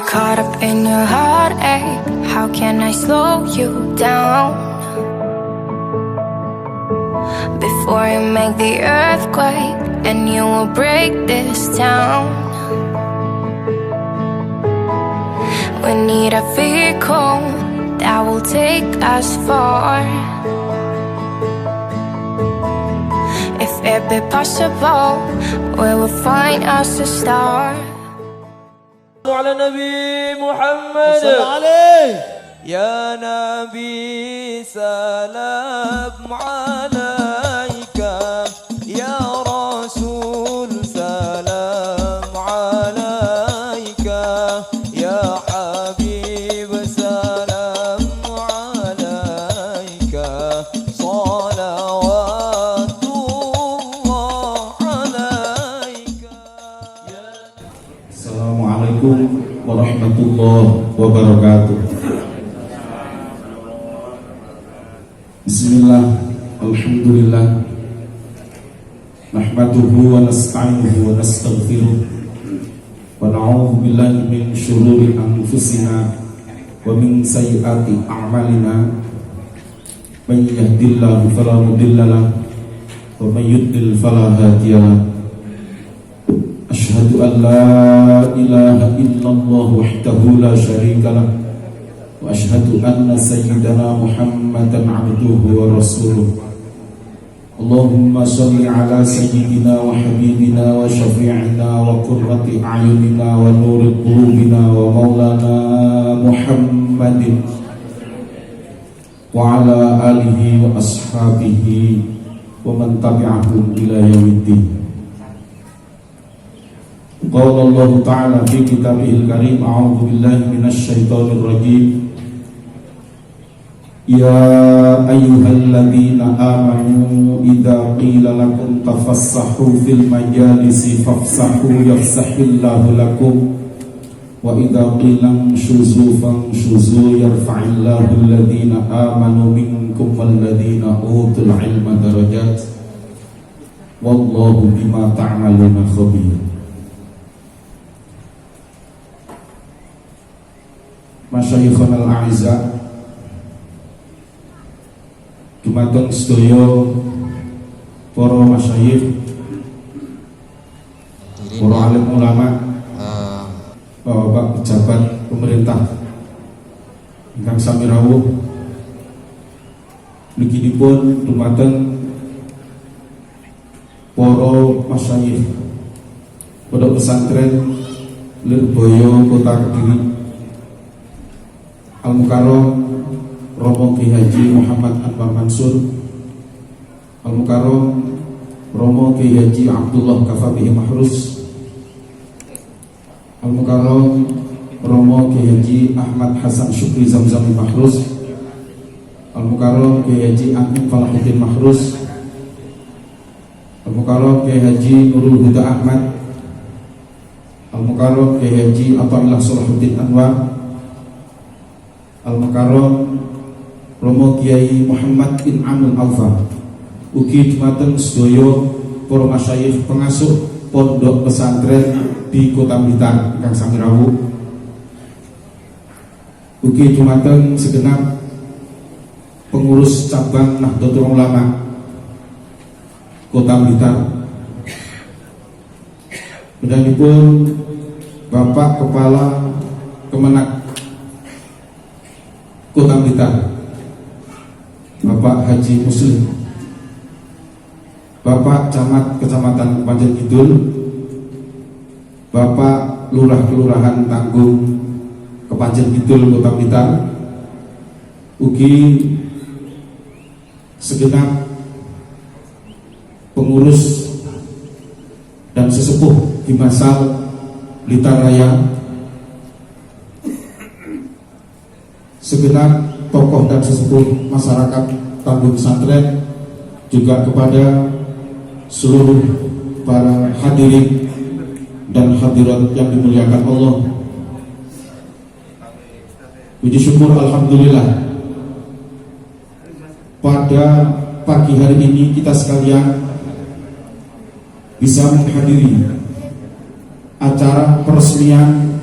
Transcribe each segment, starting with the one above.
caught up in your heartache. How can I slow you down before you make the earthquake and you will break this town? We need a vehicle that will take us far. If it be possible, we will find us a star. على نبي محمد صلى عليه. يا نبي سلام عليك، يا رسول سلام عليك، يا حبيب سلام عليك، صلوات الله عليك. Assalamualaikum warahmatullahi wabarakatuh. Bismillah, alhamdulillah, nahmaduhu wa nasta'inuhu wa nastaghfiruh, wa na'udzu billahi min syururi anfusina wa min sayyiati a'malina. May yahdihillahu fala mudilla lahu wa may yudlil fala hadiya lahu. Asyhadu an la ilaha illallah wahdahu la syarika lah, wa asyhadu anna sayyidana Muhammadan abduhu wa rasuluh. Allahumma shalli ala sayyidina wa habibina wa syafi'ina wa qurrati a'yunina wa nuri qulubina wa maulana Muhammadin wa ala alihi wa ashabihi wa man tabi'ahum ila yaumiddin. Qala Allah Ta'ala fi kitabihil karim, a'udzu billahi minasy syaithanir rajim. Ya ayyuhalladzina amanu idza qila lakum tafassahu fil majalisi fafsahu yafsahillahu lakum wa idza qila inshuzu fanshuzu yarfa'illahu alladzina amanu minkum walladzina utul ilma darajat wallahu bima ta'maluna khabir. Masyayikhon al-a'izza, dumateng sedaya para masyayikh, para alim ulama, bapak pejabat pemerintah ingkang sami rawuh, mliginipun dumateng para masyayikh pondok pesantren Lirboyo Kota Kediri, Al-Mukarram Romo Ki Haji Muhammad Anwar Mansur, Al-Mukarram Romo Ki Haji Abdullah Kafabihi Mahrus, Al-Mukarram Romo Ki Haji Ahmad Hasan Syukri Zamzami Mahrus, Al-Mukarram Ki Haji Amin Falahuddin Mahrus, Al-Mukarram Ki Haji Nurul Huda Ahmad, Al-Mukarram Ki Haji Athaillah Salahuddin Anwar, Al-Mukarram Romo Kiai Muhammad bin Amul Alfa, ugi dumateng sedaya para masyayikh pengasuh pondok pesantren di Kota Blitar ingkang sami rawuh, ugi dumateng segenap pengurus cabang Nahdlatul Ulama Kota Blitar, bedanipun Bapak Kepala Kemenak Kota Blitar, Bapak Haji Muslim, Bapak Camat Kecamatan Kepanjen Kidul, Bapak Lurah Kelurahan Tanggung Kepanjen Kidul Kota Blitar, ugi segenap pengurus dan sesepuh di Masal Blitar Raya, segenap tokoh dan sesepuh masyarakat Tanggung Pesantren, juga kepada seluruh para hadirin dan hadirat yang dimuliakan Allah. Puji syukur alhamdulillah, pada pagi hari ini kita sekalian bisa menghadiri acara peresmian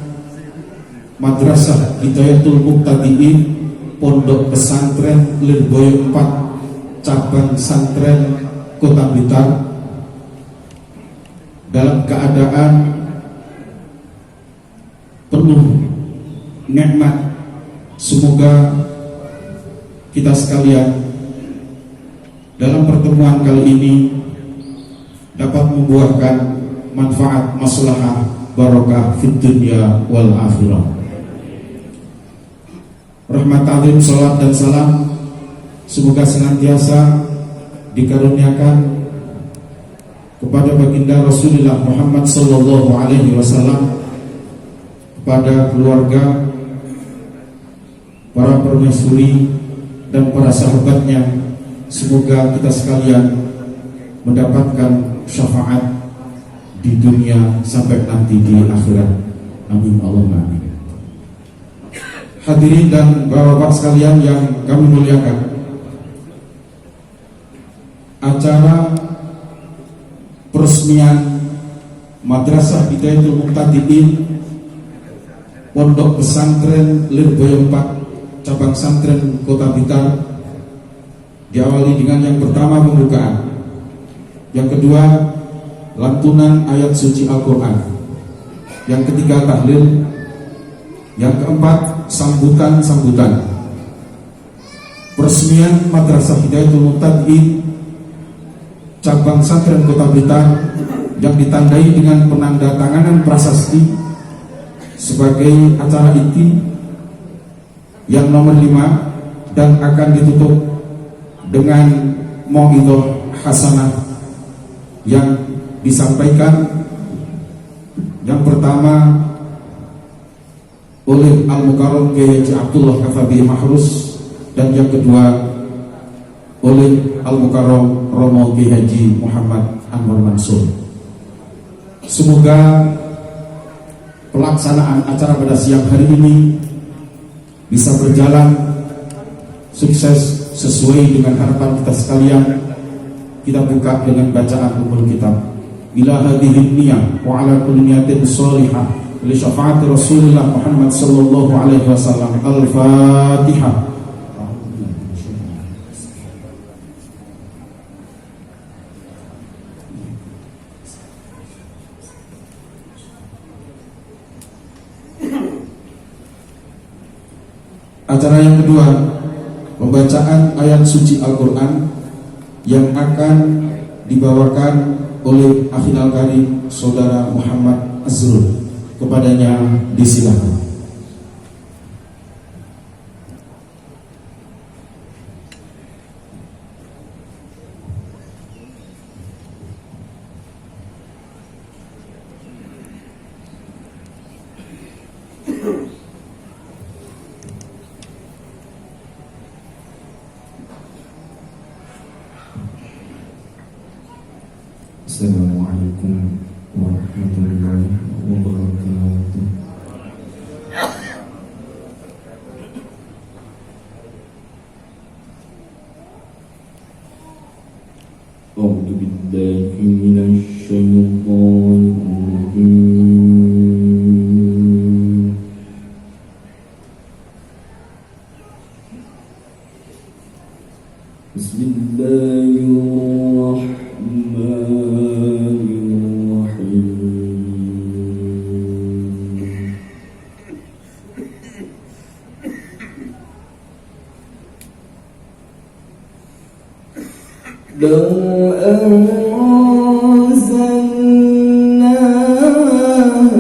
Madrasah Hidayatul Muqtadiin Pondok Pesantren Lirboyo 4 Cabang Santren Kota Blitar dalam keadaan penuh nikmat. Semoga kita sekalian dalam pertemuan kali ini dapat membuahkan manfaat, maslahah, barokah fid dunya wal akhirah. Rahmat azim, salat dan salam semoga senantiasa dikaruniakan kepada baginda Rasulullah Muhammad sallallahu alaihi wasallam, kepada keluarga, para permaisuri dan para sahabatnya. Semoga kita sekalian mendapatkan syafaat di dunia sampai nanti di akhirat. Amin Allahumma amin. Hadirin dan bapak-bapak sekalian yang kami muliakan, acara peresmian Madrasah Hidayatul Muqtadiin Pondok Pesantren Lirboyo 4 Cabang Santren Kota Blitar diawali dengan yang pertama pembukaan, yang kedua lantunan ayat suci Al-Quran, yang ketiga tahlil, yang keempat sambutan-sambutan. Peresmian Madrasah Hidayatul Muqtadiin Cabang Santren Kota Blitar yang ditandai dengan penandatanganan prasasti sebagai acara inti yang nomor 5 dan akan ditutup dengan mau'idhah hasanah yang disampaikan yang pertama oleh Al-Mukarram Kiai Haji Abdullah Kafabi Mahrus dan yang kedua oleh Al-Mukarram Romo Kiai Haji Muhammad Anwar Mansur. Semoga pelaksanaan acara pada siang hari ini bisa berjalan sukses sesuai dengan harapan kita sekalian. Kita buka dengan bacaan umul kitab. Ila hadhihi niyah wa ala kulli niyatin shalihah li syafaati Rasulullah Muhammad sallallahu alaihi wasallam. Al-Fatihah. Acara yang kedua, pembacaan ayat suci Al-Quran yang akan dibawakan oleh Akhil Al-Karim Saudara Muhammad Azrul. Kepadanya disilakan. Assalamualaikum warahmatullahi wabarakatuh. A'udzu billahi minasy syaithanir rajim. لو أنزلنا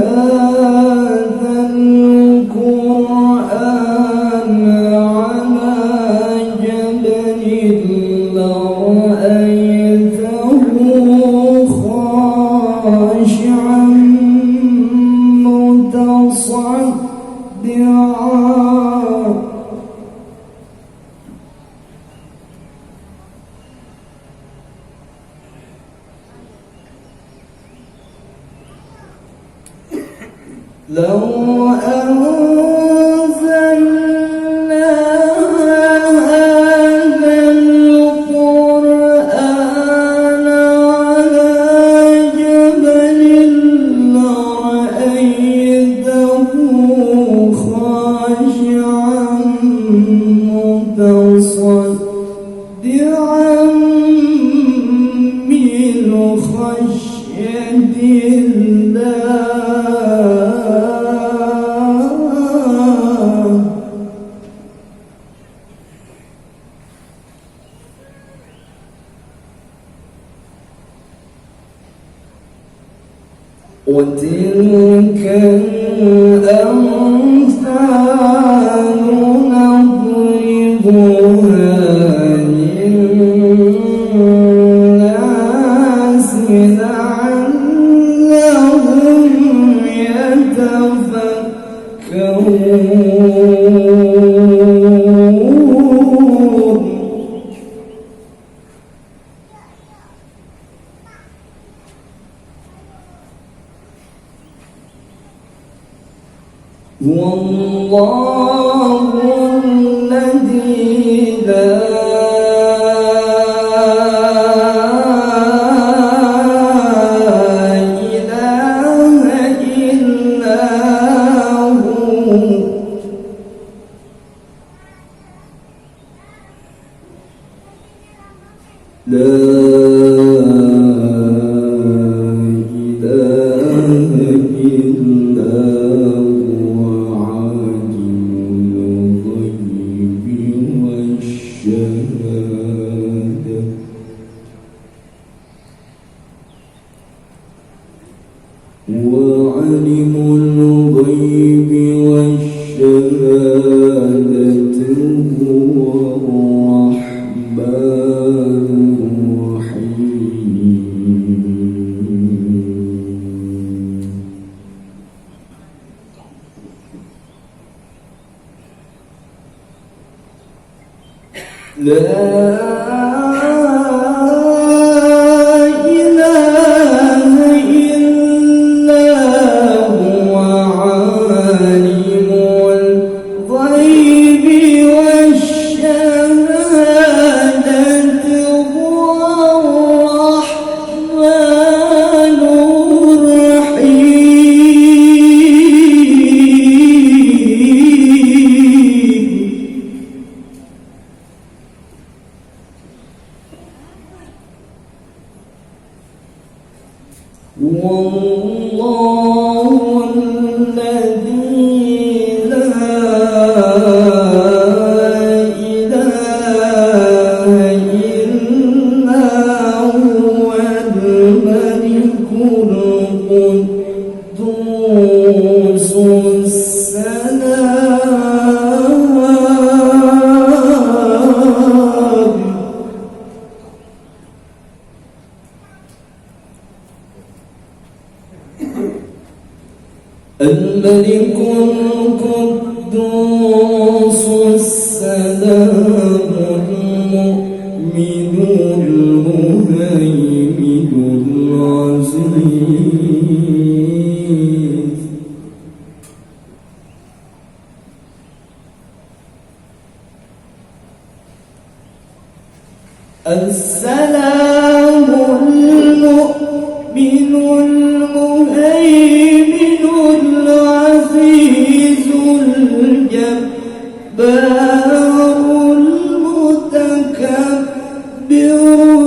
هذا القرآن على جبل لرأيته خاشعا متصدعا لو أنزلنا هذا القرآن على جبل لرأيته من خشية الله وتلك الأمثال نضربها للناس لعلهم يتفكرون والله الذي لا إله إلا هو لا إله إلا هو عالم الغيب والشهادة وعلم الغيب والشهادة هو الرحمن الرحيم لا إله إلا هو عالم الغيب والشهادة هو الرحمن الرحيم والله الذي لا إله إلا هو الملك القدوس السلام الملك القدوس السلام المؤمن المهيمن العزيز السلام المؤمن المهيمن العزيز الجبار المتكبر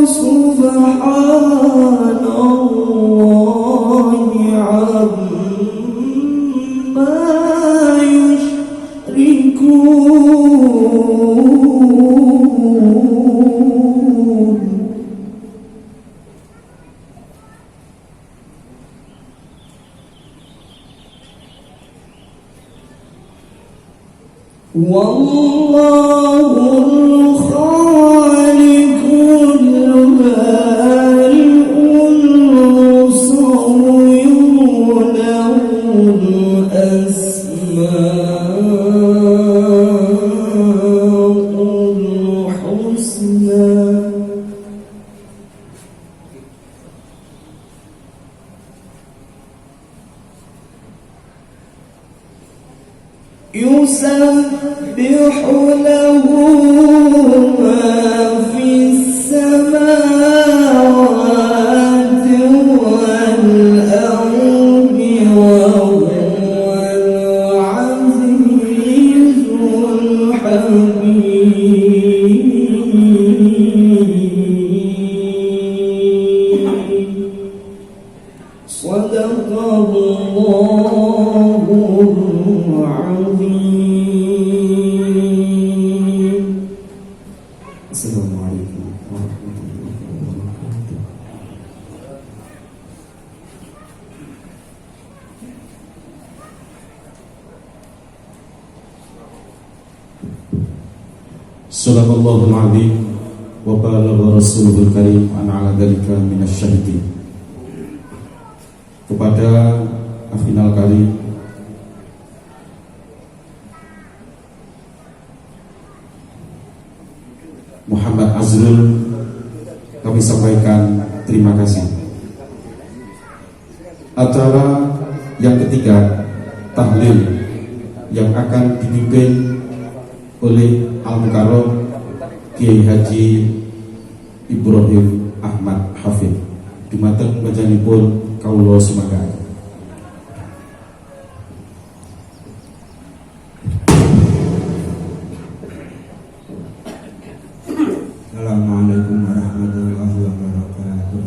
سبحان الله عما يشركون والله الخالق البارئ المصور له الأسماء الحسنى يسبح له ما في السماوات والأرض وهو العزيز الحكيم Assalamualaikum warahmatullahi wabarakatuh. Sadaqallahul azim wa balagha rasulul karim an ala dzalika minasyahidin. Kepada Afinal Karim, Muhammad Azrul, kami sampaikan terima kasih. Acara yang ketiga, tahlil, yang akan dipimpin oleh Al-Mukarram Kiai Haji Ibrahim Ahmad Hafid dumateng panjenenganipun kawula semangat. Assalamualaikum warahmatullahi wabarakatuh.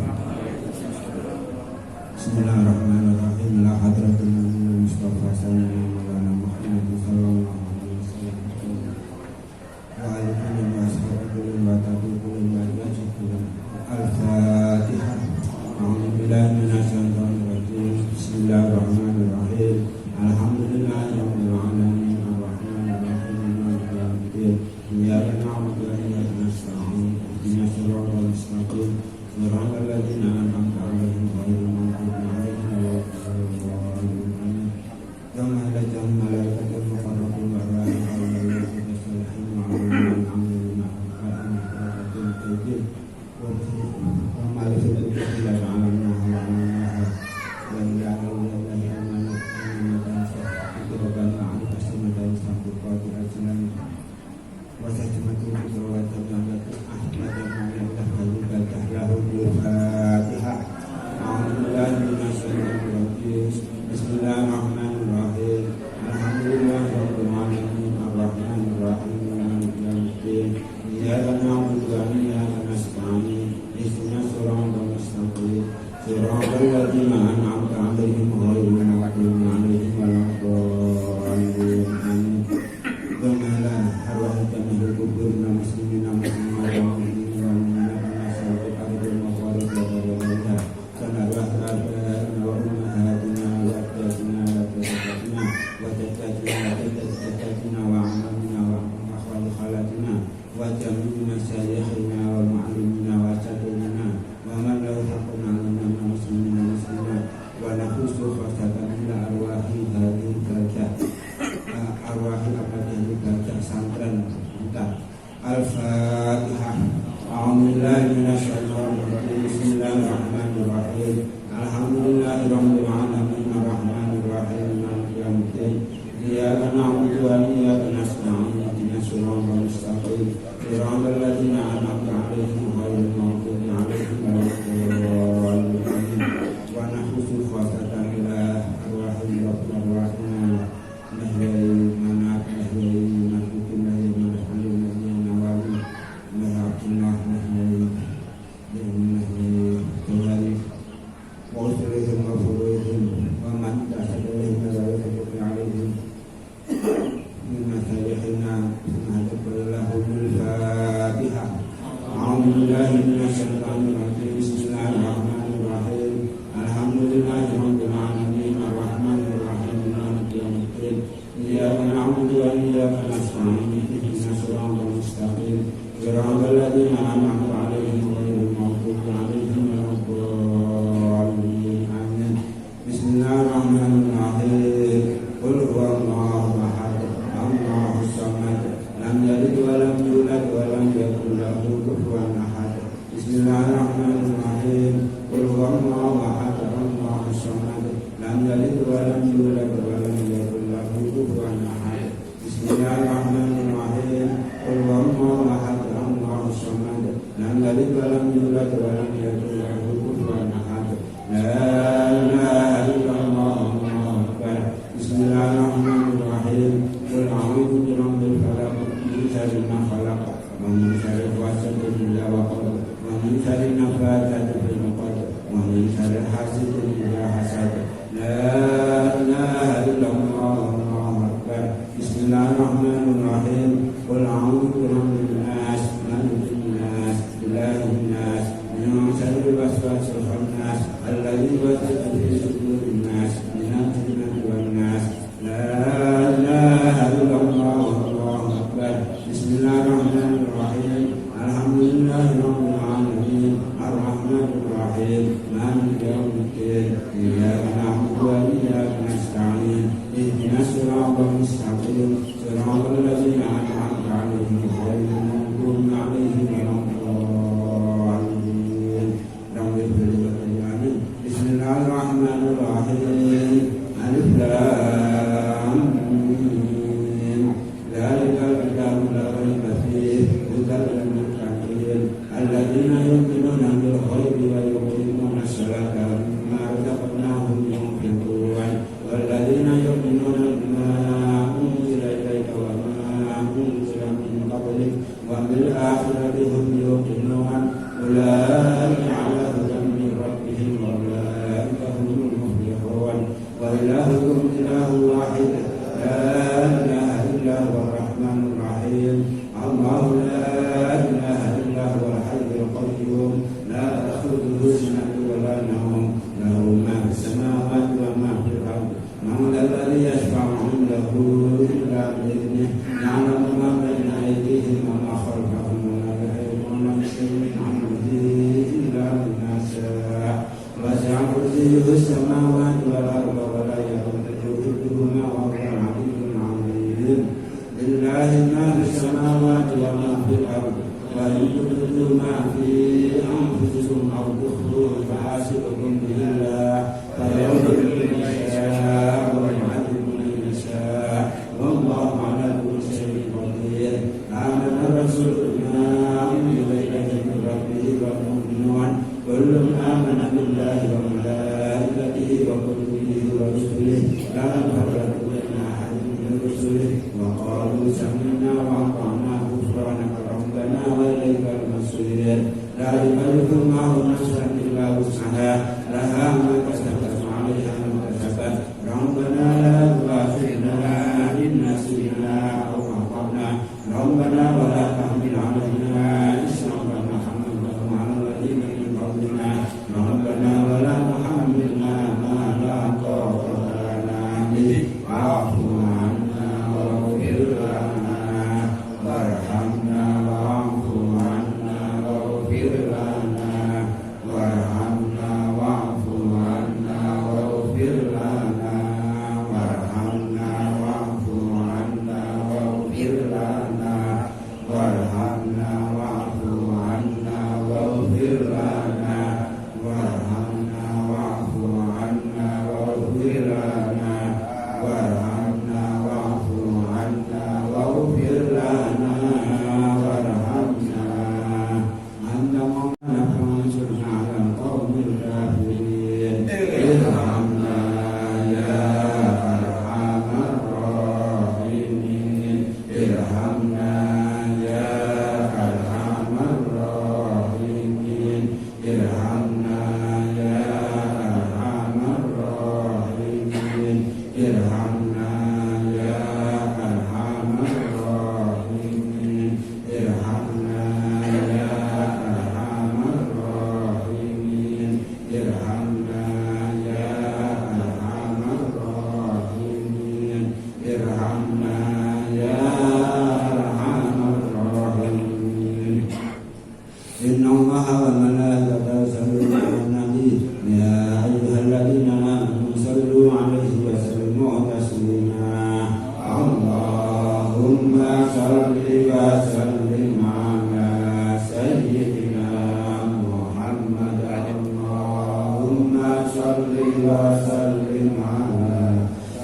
Bismillahirrahmanirrahim. La hadratul nabi Mustafa sallallahu alaihi Muhammad sallallahu alaihi wasallam. Wa alihi wa sahbihi wa tabi'in wa tabi'in. Al-Fatihah. A'udzu billahi minasyaitonir rajim. Bismillahirrahmanirrahim. Alhamdulillahirabbil alamin arrahmanir rahim maliki yaumiddin. Iyyaka na'budu wa iyyaka nasta'in. Ihdinas siratal mustaqim. Siratal ladzina an'amta 'alaihim ghairil maghdubi 'alaihim waladdallin. Amin. Yawma yaj'alul malaikata muqarrabin wa malaikatu salihin wa 'alal amrina al-qaim tayyib wa malikin ila 'alamna wa 'alamna wa ila 'alamna Bismillahirrahmanirrahim. Alhamdulillahirabbil alamin arrahmanir rahim maliki yaumiddin. Iyyaka na'budu wa iyyaka nasta'in. Ihdinas siratal mustaqim. Siratal ladzina an'amta 'alaihim ghairil maghdubi 'alaihim waladdallin. Amin. Domalah arwah jami'il kuburna muslimina Muhammadan wa mu'minina nasallu alaihi wa sallam. Sanarah rabbana wa ummahatina wa akhwatina wa akhwatina wa jaddatina wa ammina wa akhwalatina wa jami'i masyayikhina wa mu'allimina wa sadina wa man lahu haqqun 'alaina muslimina muslimat wa nafsu khasatan ila arwahi hadhihi baca arwahi abadihi baca santren kita. Al-Fatihah. A'udzubillahi minasyaitonir rajim. Bismillahirrahmanirrahim. Alhamdulillahirabbil alamin arrahmanir rahim maliki yaumiddin. Iyyaka na'budu wa iyyaka nasta'in. Ihdinas siratal mustaqim. Siratal ladzina an'amta 'alaihim ghairil maghdubi 'alaihim waladdallin. Wa nahsu khasatan ila arwahil arwahina nahyai manat nahyai nahyai nahyai nawawi nahyatullah nahyai nahyai nahyai wa usulihim wa furuhim wa man tasadalihim wa yadhkuru alaihim min masyayihina mahadabillahumul Fatihah. A'udzubillahi minasyaitonir rajim. Bismillahirrahmanirrahim. Alhamdulillahirabbil alamin arrahmanir rahim maliki yaumiddin. Iyyaka na'budu wa iyyaka nasta'in. Ihdinas siratal mustaqim. Siratal ladzina an'amta 'alaihim ghairil maghdubi 'alaihim waladdallin. Amin. Bismillahirrahmanirrahim. Qul huwallahu ahad. Allahus samad. Lam yalid wa lam yulad wa lam yakul lahu kufuwan ahad. Bismillahirrahmanirrahim. Qul huwallahu ahad. Allahus samad. Lam yalid wa lam yulad wa lam yakul lahu kufuwan ahad. Bismillahirrahmanirrahim. Qul huwallahu ahad. Allahus samad. Lam yalid wa lam yulad wa lam yakul lahu kufuwan ahad. La ilaha illallah. Allahu akbar. Bismillahirrahmanirrahim. Qul a'udzu birabbil falaq min syarri ma khalaq wa min syarri ghasiqin idza waqab wa min syarri nafathati fil 'uqad wa min syarri hasidin idza hasad. La ilaha illallah. Allahu akbar. Bismillahirrahmanirrahim. Qul a'udzu birabbin nas malikin nas رب العالمين الرحمن الرحيم مالك يوم الدين إياك نعبد وإياك نستعين اهدنا الصراط المستقيم صراط الذين أنعمت عليهم غير المغضوب عليهم ولا الضالين. بسم الله الرحمن الرحيم ألف لام ميم ذلك الكتاب لا ريب فيه هدى للمتقين الذين يؤمنون بالغيب ويقيمون الصلاة ومما رزقناهم ينفقون والذين يؤمنون بما أنزل إليك وما أنزل من قبلك وبالآخرة هم يوقنون أولئك على هدى من ربهم وأولئك هم المفلحون وإلهكم إله واحد لا إله إلا هو الرحمن الرحيم الله لا إله إلا هو الحي القيوم لا تأخذه سنة ولا نوم له ما في السماوات وما في الأرض من ذا الذي يشفع عنده إلا بإذنه يعلم ما بين أيديهم وما خلفهم ولا يحيطون بشيء من أمره إلا بما شاء وسع كرسيه السماوات والأرض ولا يؤوده حفظهما وهو العلي العظيم لله ما في السماوات وما في الأرض وإن تبدوا ما في أنفسكم أو تخفوه فحاسبكم به الله فيغفر لمن يشاء ويعذب من يشاء والله على كل شيء قدير آمن الرسول بما أنزل إليه من ربه والمؤمنون كل آمن بالله وملائكته وكتبه ورسله لا نفرق بين أحد من رسله وقالوا سمعنا وأطعنا غفرانك ربنا وإليك المصير لا يكلف الله نفسا إلا وسعها لها ما كسبت وعليها ما كسبت ربنا لا تؤاخذنا إن نسينا أو أخطأنا ربنا ولا تحمل علينا إصرا كما حملته على الذين من قبلنا ربنا ولا تحملنا ما لا طاقة لنا به واعف عنا واغفر لنا وارحمنا واعف عنا واغفر لنا وارحمنا واعف عنا واغفر لنا وارحمنا واعف عنا واغفر لنا وارحمنا واعف عنا واغفر لنا وارحمنا واعف عنا واغفر لنا وارحمنا واعف عنا واغفر لنا وارحمنا أنت مولانا فانصرنا على القوم الكافرين ارحمنا يا أرحم الراحمين ارحمنا يا أرحم الراحمين ارحمنا يا أرحم الراحمين ارحمنا يا أرحم الراحمين ارحمنا يا أرحم الراحمين ارحمنا يا أرحم الراحمين ارحمنا يا أرحم الراحمين إن الله وملائكته يصلون على النبي يا أيها الذين آمنوا صلوا عليه وسلموا تسليما اللهم صل وسلم على سيدنا محمد اللهم صل وسلم على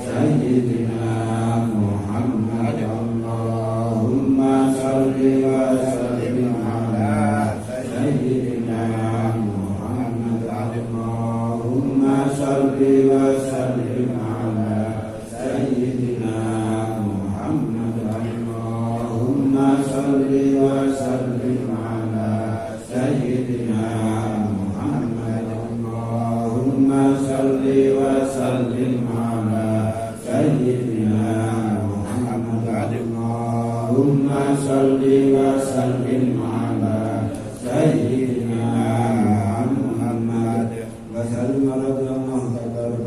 سيدنا محمد اللهم صل وسلم على سيدنا محمد اللهم صل وسلم على سيدنا محمد اللهم صل وسلم على سيدنا محمد اللهم صل وسلم على سيدنا محمد اللهم صل وسلم على سيدنا محمد وسلم رضي الله تبارك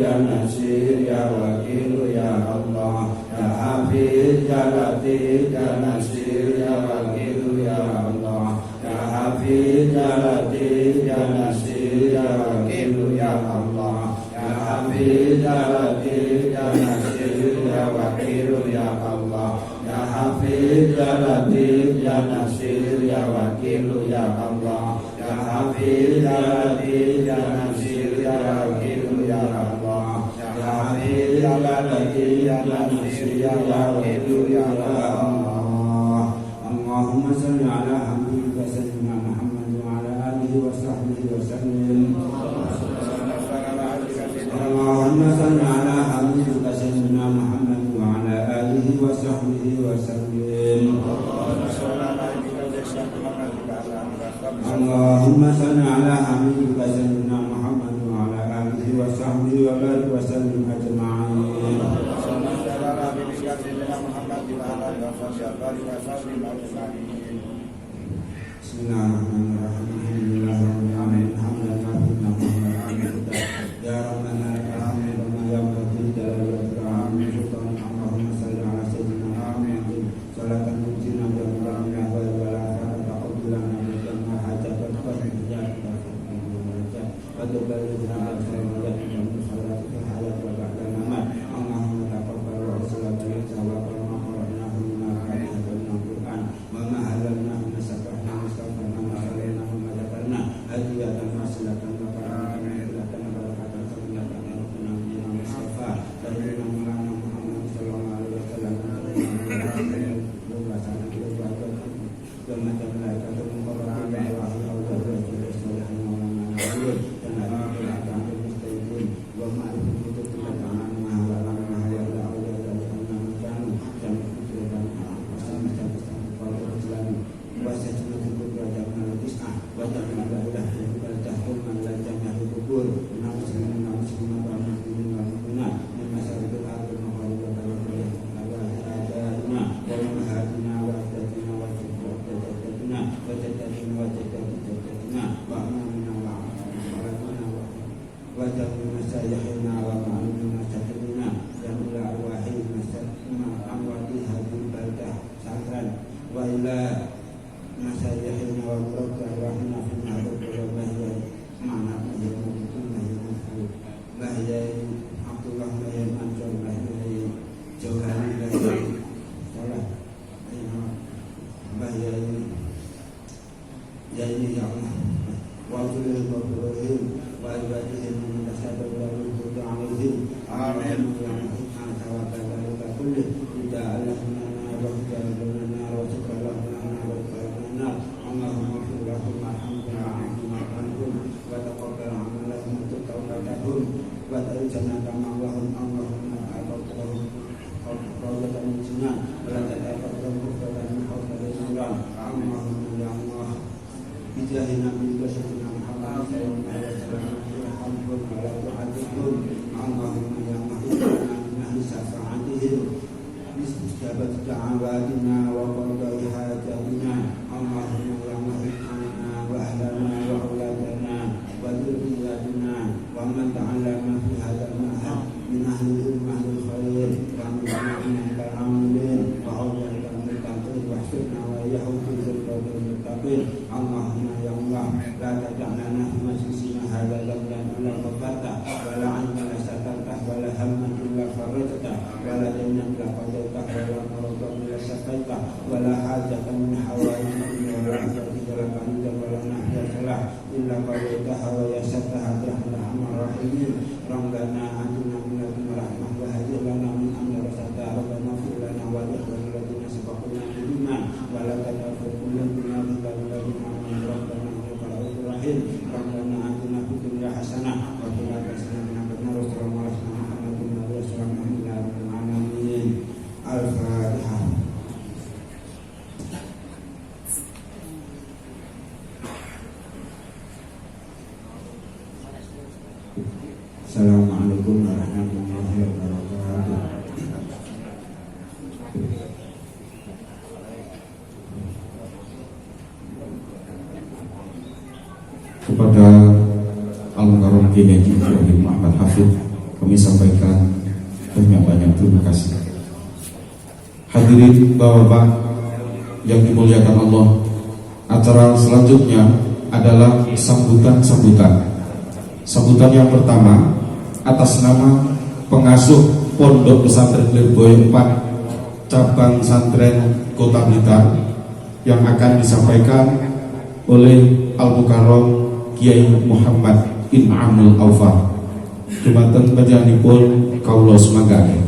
ya Nasir ya Wakil ya Allah, ya Hafiz ya Latif ya Nasir ya Wakil ya Allah, ya Hafiz ya Latif ya Nasir ya Wakil ya Allah, ya Hafiz ya Latif ya Nasir ya Wakil ya Allah, ya Hafiz ya Latif ya Nasir ya Wakil ya Allah, ya Hafiz ya Latif ya Nasir ya Wakil ya Allah, ya Hafiz ya Latif ya Nasir ya Wakil ya Allah. Allahumma salli ala habibika sayyidina Muhammad wa ala alihi wa sahbihi wa sallim. Allahumma salli ala habibika sayyidina Muhammad wa ala alihi wa sahbihi wa sallim. Allahumma salli ala habibika sayyidina Muhammad wa ala alihi wa sahbihi wa barik wa sallim ajma'in. Bismillahirrahmanirrahim. Alhamdulillahirabbil alamin. Hamdan ya rabbana lakal hamdu wa ya rabbil jalali wal ikram. Allahumma salli ala sayyidina Muhammad salatan mujina bi amrina wa barakatuh taqabbulana bi jannah hajat wa hajat wa tuballigna al-khairat wa salatu fi hayat wa ba'da mamat. Allahumma taqabbal wa salatu wa Assalamualaikum warahmatullahi wabarakatuh. Kepada Al-Mukarram Kiai Haji Ibrahim Muhammad Hafid kami sampaikan banyak-banyak terima kasih. Hadirin Bapak-bapak yang dimuliakan Allah, acara selanjutnya adalah sambutan yang pertama atas nama pengasuh Pondok Pesantren Lirboyo 4 Cabang Santren Kota Blitar yang akan disampaikan oleh Al-Mukarram Kiai Muhammad In'amul Aufa. Dumateng panjenenganipun kawula sumanggaken.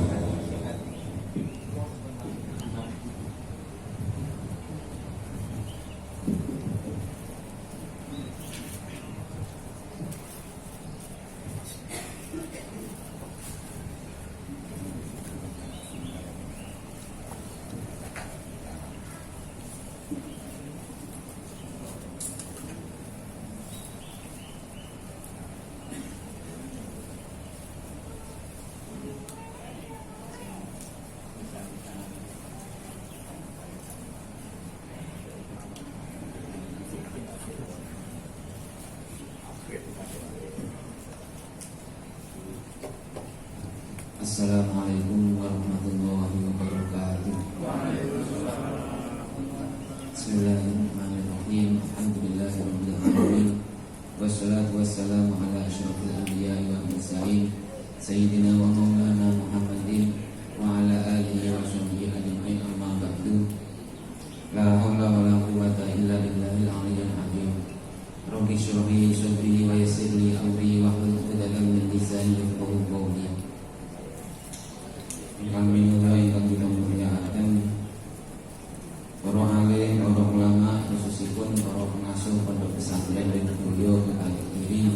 Assalamualaikum warahmatullahi wabarakatuh. Bismillahirrahmanirrahim. Alhamdulillahirabbil alamin. Wassalatu wassalamu ala asyrofil anbiya'i wal mursalin sayyidina wa maulana Muhammadin wa ala alihi wa sahbihi ajma'in, amma ba'du. La haula wa la quwwata illa billahil aliyyil azim. Rabbi shrah li sadri wa yassir li amri wahlul 'uqdatam min lisani yafqahu qawli. Kami mulai kami memuliakan para alim, para ulama, khususipun para pengasuh Pondok Pesantren Lirboyo Kediri,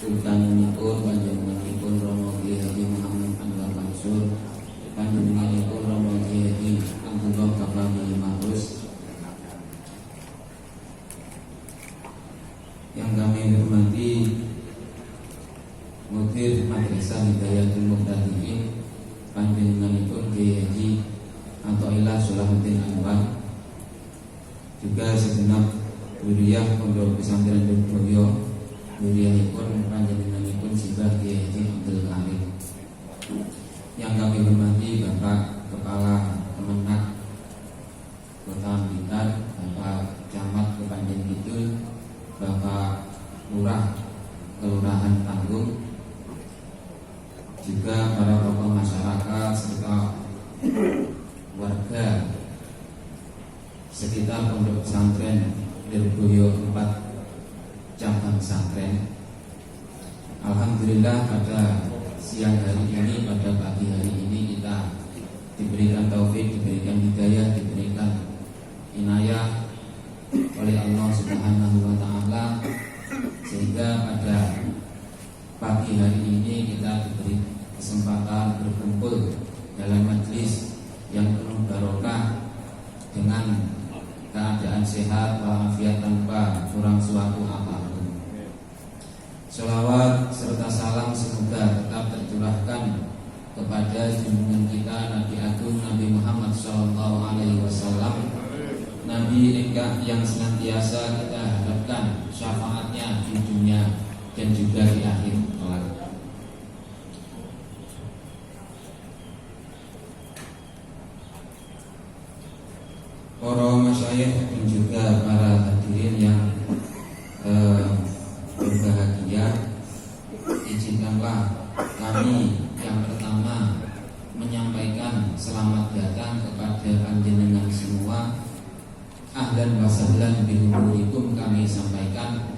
utamipun panjenenganipun Romo Kiai Haji Muhammad Anwar Mansur, panjenenganipun Romo Kiai Haji Abdullah Kafami Marus, yang kami hormati Mudir Madrasah Hidayatul Muqtadiin, panjenenganipun Kiai Haji Athaillah Salahuddin Anwar, juga segenap dzurriyyah Pondok Pesantren Lirboyo, dzurriyyahipun panjenenganipun Sibah Kiai Haji Abdul Karim. Yang kami hormati Bapak Kepala Kemenak Kota Blitar, Bapak Camat Kepanjen Kidul, Bapak Lurah Kelurahan Tanggung, juga para tokoh masyarakat serta warga sekitar Pondok Pesantren Lirboyo 4 Cabang Santren. Alhamdulillah pada siang hari ini, pada pagi hari ini kita diberikan taufik, diberikan hidayah, diberikan inayah oleh Allah Subhanahu wa Ta'ala, sehingga pada pagi hari ini kita diberi kesempatan berkumpul dalam majelis yang penuh barokah dengan keadaan sehat walafiat tanpa kurang suatu apapun. Sholawat serta salam semoga tetap tercurahkan kepada junjungan kita Nabi Agung Nabi Muhammad SAW, Nabi yang senantiasa kita harapkan syafaatnya di dunia dan juga di akhir kelak. Para masyayikh dan juga para hadirin yang berbahagia, izinkanlah kami yang pertama menyampaikan selamat datang kepada panjenengan semua. Ahlan wa sahlan bihumurikum, kami sampaikan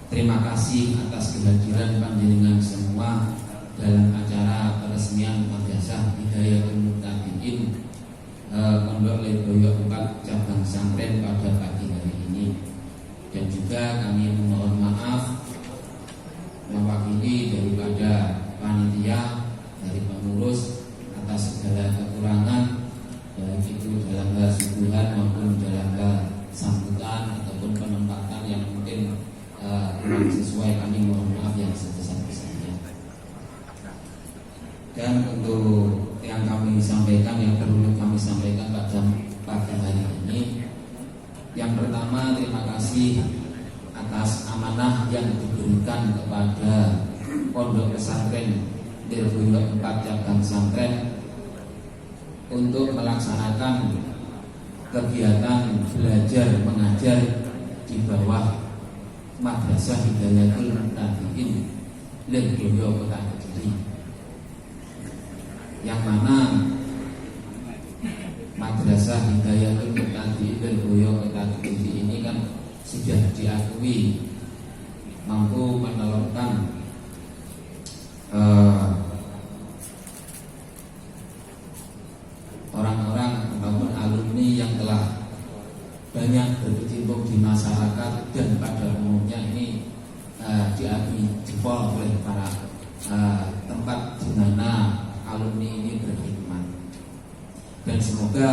terima kasih atas kehadiran panjenengan semua dalam acara peresmian Madrasah Hidayatul Muqtadiin Pondok Lirboyo 4 Cabang Santren pada pagi hari ini. Dan juga kami memohon maaf mewakili daripada panitia, dari pengurus, atas segala kekurangan, baik itu dalam hal suguhan maupun dalam hal sambutan ataupun penempatan yang mungkin kurang sesuai. Kami mohon maaf yang sebesar-besarnya. Dan untuk yang kami sampaikan, yang perlu kami sampaikan pada pagi hari ini, yang pertama terima kasih atas amanah yang diberikan kepada Pondok Pesantren Lirboyo 4 Cabang Santren untuk melaksanakan kegiatan belajar mengajar di bawah Madrasah Hidayatul Muttaqin Lirboyo Kota Kediri, yang mana Madrasah Hidayatul Muttaqin Lirboyo Kota Kediri ini kan sudah diakui mampu menelurkan orang-orang ataupun alumni yang telah banyak berkecimpung di masyarakat dan pada umumnya ini diakui jempol oleh para tempat di mana alumni ini berkhidmat. Dan semoga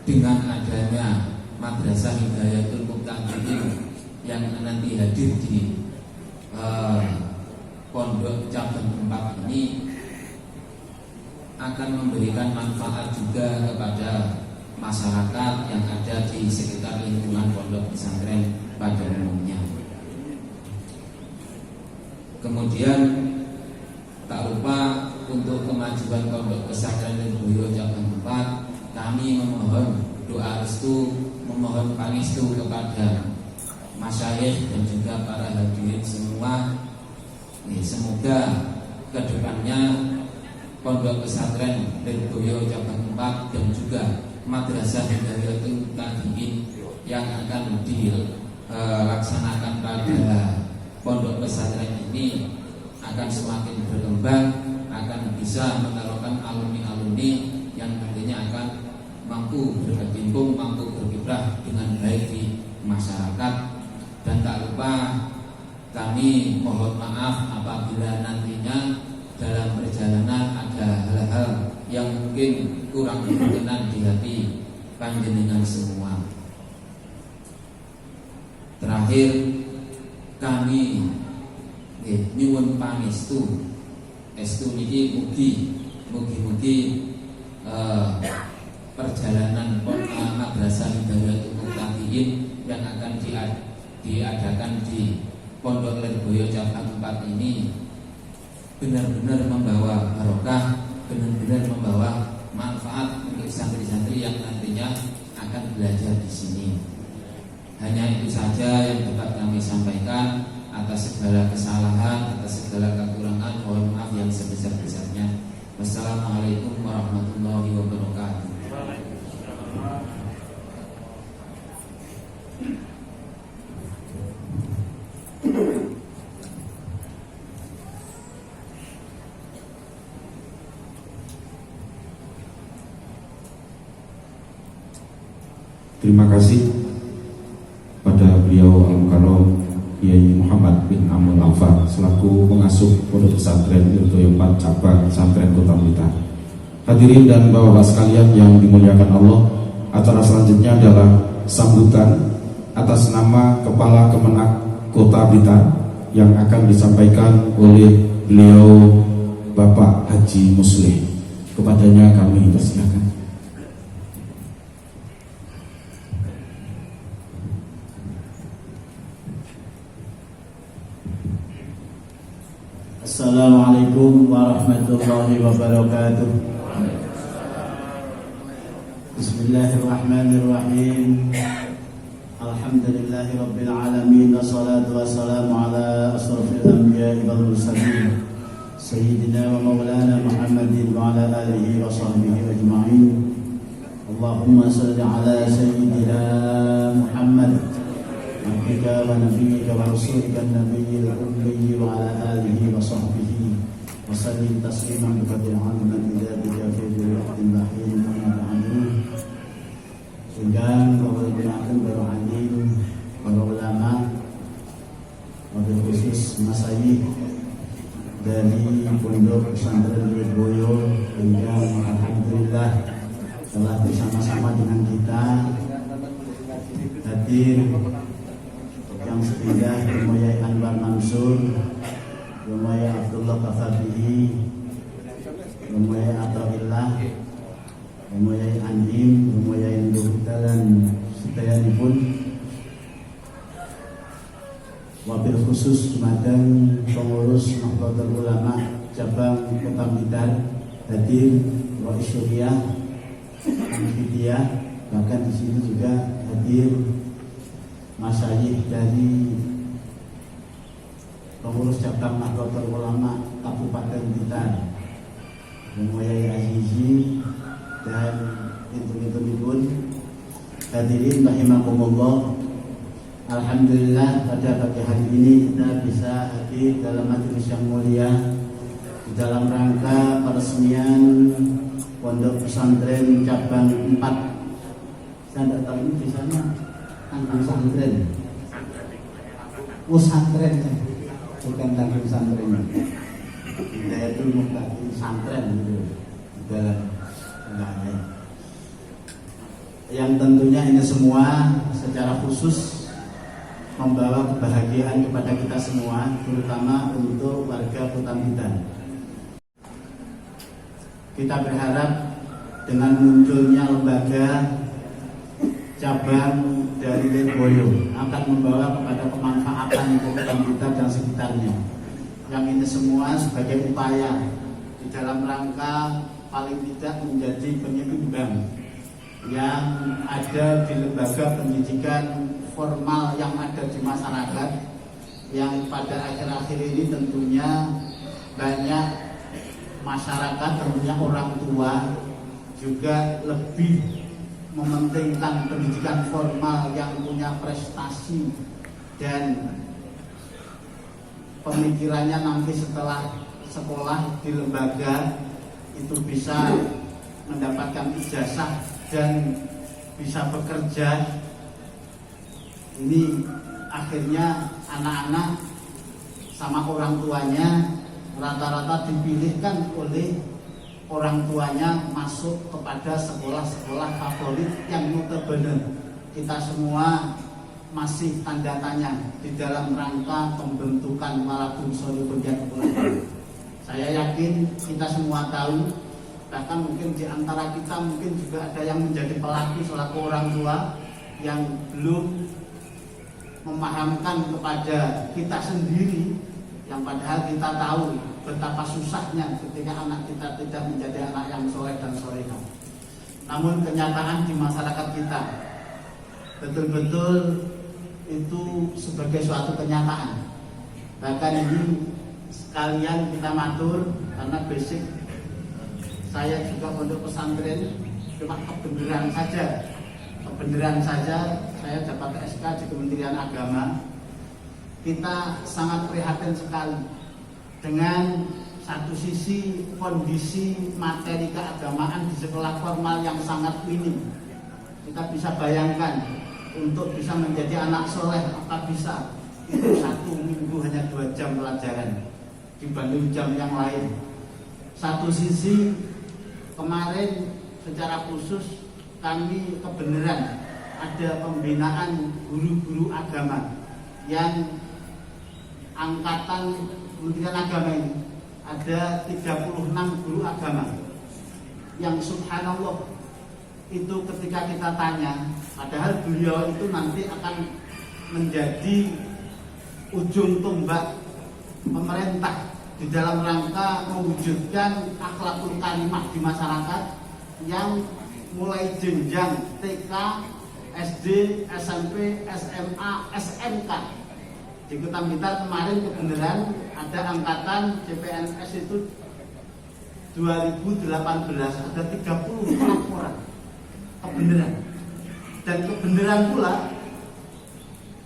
dengan adanya Madrasah Hidayatul Muttaqin yang nanti hadir di Pondok Cabang 4 ini akan memberikan manfaat juga kepada masyarakat yang ada di sekitar lingkungan pondok pesantren pada umumnya. Kemudian tak lupa untuk kemajuan pondok pesantren Lirboyo Cabang 4, kami memohon doa restu, memohon pangestu kepada masyayikh dan juga para hadirin semua. Semoga kedepannya Pondok Pesantren Lirboyo Cabang 4 dan juga Madrasah Hidayatul Muttaqin yang akan dilaksanakan pada Pondok Pesantren ini akan semakin berkembang, akan bisa menelurkan alumni-alumni yang nantinya akan mampu berkecimpung, mampu berkiprah dengan baik di masyarakat. Dan tak lupa kami mohon maaf apabila nantinya dalam perjalanan ada hal-hal yang mungkin kurang berkenan di hati panjenengan semua. Terakhir kami nyuwun pangestu, estu niki mugi-mugi perjalanan Madrasah Hidayatul Muttaqin yang akan diadakan di Pondok Lirboyo Cabang 4 ini benar-benar membawa barokah, benar-benar membawa manfaat untuk santri-santri yang nantinya akan belajar di sini. Hanya itu saja yang dapat kami sampaikan. Atas segala kesalahan, atas segala kekurangan, mohon maaf yang sebesar-besarnya. Wassalamualaikum warahmatullahi wabarakatuh. Terima kasih pada beliau Al-Mukarram Kiai Muhammad bin Amul Alfa selaku pengasuh Pondok Pesantren Lirboyo 4 Cabang Santren Kota Blitar. Hadirin dan bapak-bapak sekalian yang dimuliakan Allah, acara selanjutnya adalah sambutan atas nama Kepala Kemenak Kota Blitar yang akan disampaikan oleh beliau Bapak Haji Muslih. Kepadanya kami persilakan. Assalamualaikum warahmatullahi wabarakatuh. Bismillahirrahmanirrahim. Alhamdulillahi rabbil alamin, wassalatu wassalamu ala asrafil anbiya'i wal mursalin sayyidina wa maulana Muhammadin wa ala alihi wa sahbihi ajma'in. Allahumma salli ala sayyidina Muhammad abdika wa nabiyyika wa rasulika an-nabiyyil ummi wa ala alihi wa sahbihi wa sallim tasliman bi qadri 'azmati dzatika fi waqtin bahrin wa na'amu. Sehingga menggunakan para alim, para ulama, wabil khusus masyayikh dari Pondok Pesantren Lirboyo yang alhamdulillah telah bersama-sama dengan kita hadir yang sepindah Rumaya Anwar Mansur, Rumaya Abdullah Kafabihi, Rumaya Atawillah, Rumaya Andim, Rumaya Indukta dan setayanipun wabil khusus Jumadan pengurus Nahdlatul Ulama cabang Kota Blitar, hadir Rois Suriah, Muhammadiyah, bahkan di sini juga hadir masyayikh dari pengurus cabang Nahdlatul Ulama Kabupaten Blitar, Muhammad Azizi dan itu-itu hadirin rahimakumullah. Alhamdulillah pada pagi hari ini kita bisa hadir dalam majelis yang mulia di dalam rangka peresmian Pondok Pesantren Cabang 4. Saya tidak tahu ini biasanya tanggung pesantren. Pesantren bukan tanggung pesantren. Kita itu bukan pesantren gitu. Dalam enggak ada. Yang tentunya ini semua secara khusus membawa kebahagiaan kepada kita semua, terutama untuk warga Kota Blitar. Kita berharap dengan munculnya lembaga cabang dari Lirboyo akan membawa kepada kemanfaatan untuk Kota Blitar dan sekitarnya. Yang ini semua sebagai upaya di dalam rangka paling tidak menjadi penyeimbang yang ada di lembaga pendidikan formal yang ada di masyarakat, yang pada akhir-akhir ini tentunya banyak masyarakat, tentunya orang tua juga lebih mementingkan pendidikan formal yang punya prestasi dan pemikirannya nanti setelah sekolah di lembaga itu bisa mendapatkan ijazah dan bisa bekerja. Ini akhirnya anak-anak sama orang tuanya rata-rata dipilihkan oleh orang tuanya masuk kepada sekolah-sekolah favorit yang notabene kita semua masih tanda tanya di dalam rangka pembentukan walaupun soribundian. Saya yakin kita semua tahu, bahkan mungkin di antara kita mungkin juga ada yang menjadi pelaku selaku orang tua yang belum memahamkan kepada kita sendiri, yang padahal kita tahu betapa susahnya ketika anak kita tidak menjadi anak yang soleh dan solehah. Namun kenyataan di masyarakat kita betul-betul itu sebagai suatu kenyataan. Bahkan ini sekalian kita matur karena basic saya juga pondok pesantren, cuma kebenaran saja saya dapat SK di Kementerian Agama. Kita sangat prihatin sekali dengan satu sisi kondisi materi keagamaan di sekolah formal yang sangat minim. Kita bisa bayangkan untuk bisa menjadi anak soleh apa bisa itu 1 minggu hanya 2 jam pelajaran dibanding jam yang lain. Satu sisi kemarin secara khusus kami kebenaran ada pembinaan guru-guru agama yang angkatan Kementerian Agama ini ada 36 guru agama yang subhanallah itu ketika kita tanya, padahal beliau itu nanti akan menjadi ujung tombak pemerintah di dalam rangka mewujudkan akhlakul karimah di masyarakat yang mulai jenjang TK, SD, SMP, SMA, SMK. Di Kota Blitar kemarin kebenaran ada angkatan CPNS itu 2018 ada 36 orang. Kebenaran. Dan kebenaran pula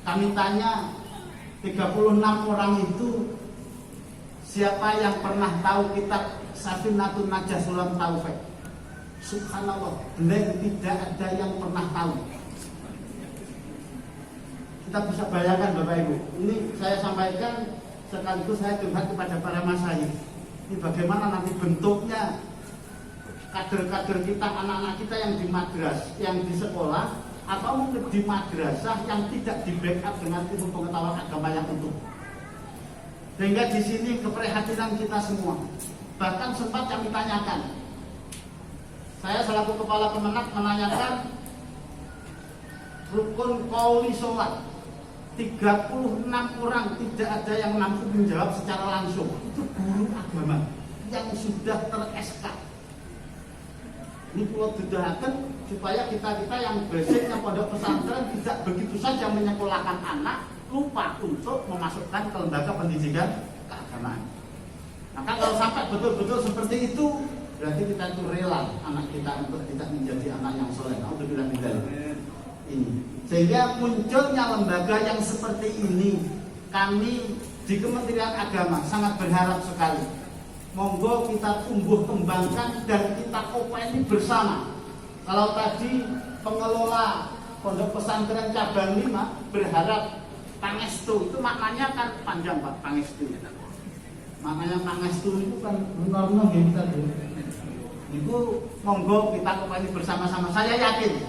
kami tanya 36 orang itu siapa yang pernah tahu kitab Safinatun Najah Sulam Taufik? Subhanallah, benar tidak ada yang pernah tahu. Kita bisa bayangkan Bapak Ibu, ini saya sampaikan sekaligus saya curhat kepada para masyayikh. Ini bagaimana nanti bentuknya kader-kader kita, anak-anak kita yang di madras, yang di sekolah, atau mungkin di madrasah yang tidak di backup dengan ilmu pengetahuan agama yang utuh. Sehingga di sini keprihatinan kita semua. Bahkan sempat kami tanyakan, saya selaku kepala Kemenak menanyakan rukun qauli sholat 36 orang tidak ada yang mampu menjawab secara langsung. Itu guru agama yang sudah ter-SK. Ini perlu didahakan supaya kita yang basicnya pondok pesantren tidak begitu saja menyekolahkan anak, lupa untuk memasukkan ke lembaga pendidikan keagamaan. Maka kalau sampai betul-betul seperti itu, berarti kita itu rela anak kita untuk tidak menjadi anak yang soleh. Alhamdulillah ini. Sehingga munculnya lembaga yang seperti ini, kami di Kementerian Agama sangat berharap sekali. Monggo kita tumbuh kembangkan dan kita openi bersama. Kalau tadi pengelola Pondok Pesantren Cabang 5 berharap pangestu, itu maknanya kan panjang Pak, pangestu. Maknanya pangestu itu kan benar-benar kita dulu. Itu monggo kita openi bersama-sama. Saya yakin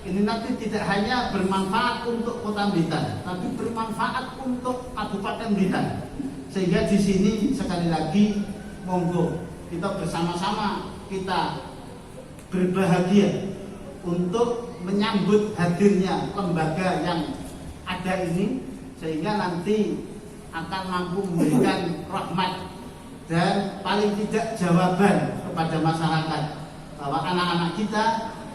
ini nanti tidak hanya bermanfaat untuk Kota Blitar, tapi bermanfaat untuk Kabupaten Blitar. Sehingga di sini sekali lagi monggo kita bersama-sama kita berbahagia untuk menyambut hadirnya lembaga yang ada ini, sehingga nanti akan mampu memberikan rahmat dan paling tidak jawaban kepada masyarakat bahwa anak-anak kita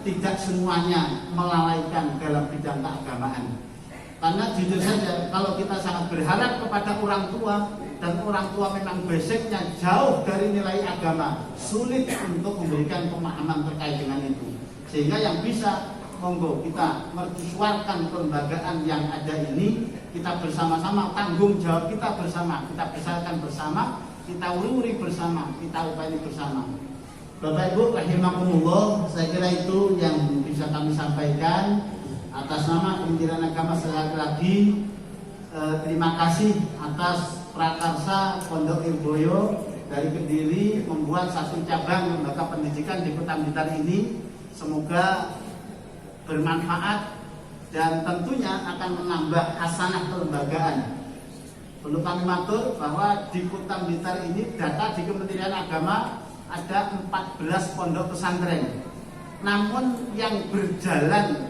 tidak semuanya melalaikan dalam bidang keagamaan. Karena jujur saja kalau kita sangat berharap kepada orang tua dan orang tua memang basicnya jauh dari nilai agama, sulit untuk memberikan pemahaman terkait dengan itu. Sehingga yang bisa monggo kita mercusuarkan kelembagaan yang ada ini, kita bersama-sama tanggung jawab kita bersama, kita besarkan bersama, kita ururi bersama, kita upayakan bersama. Bapak Ibu rahimakumullah, saya kira itu yang bisa kami sampaikan atas nama Kementerian Agama. Sekali lagi terima kasih atas prakarsa Pondok Irboyo dari Kediri membuat satu cabang lembaga pendidikan di Kota Blitar ini. Semoga bermanfaat dan tentunya akan menambah hasanah kelembagaan. Perlu kami matur bahwa di Kota Blitar ini data di Kementerian Agama ada 14 pondok pesantren. Namun yang berjalan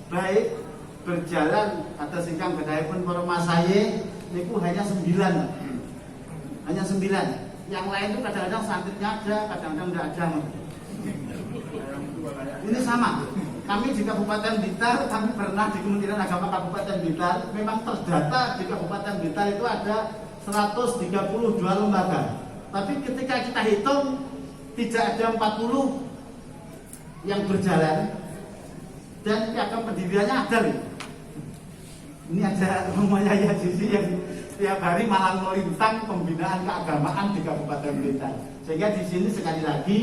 baik, berjalan atas ingkang bedahipun para masaye niku hanya 9. Hanya 9. Yang lain itu kadang-kadang santrinya ada, kadang-kadang tidak ada. Ini sama. Kami di Kabupaten Blitar, kami pernah di Kementerian Agama Kabupaten Blitar, memang terdata di Kabupaten Blitar itu ada 132 lembaga. Tapi ketika kita hitung tidak ada 40 yang berjalan dan piagam pendiriannya ada nih. Ini ada rumahnya ya Sisi yang tiap hari malah melintang pembinaan keagamaan di Kabupaten Blitar. Sehingga di sini sekali lagi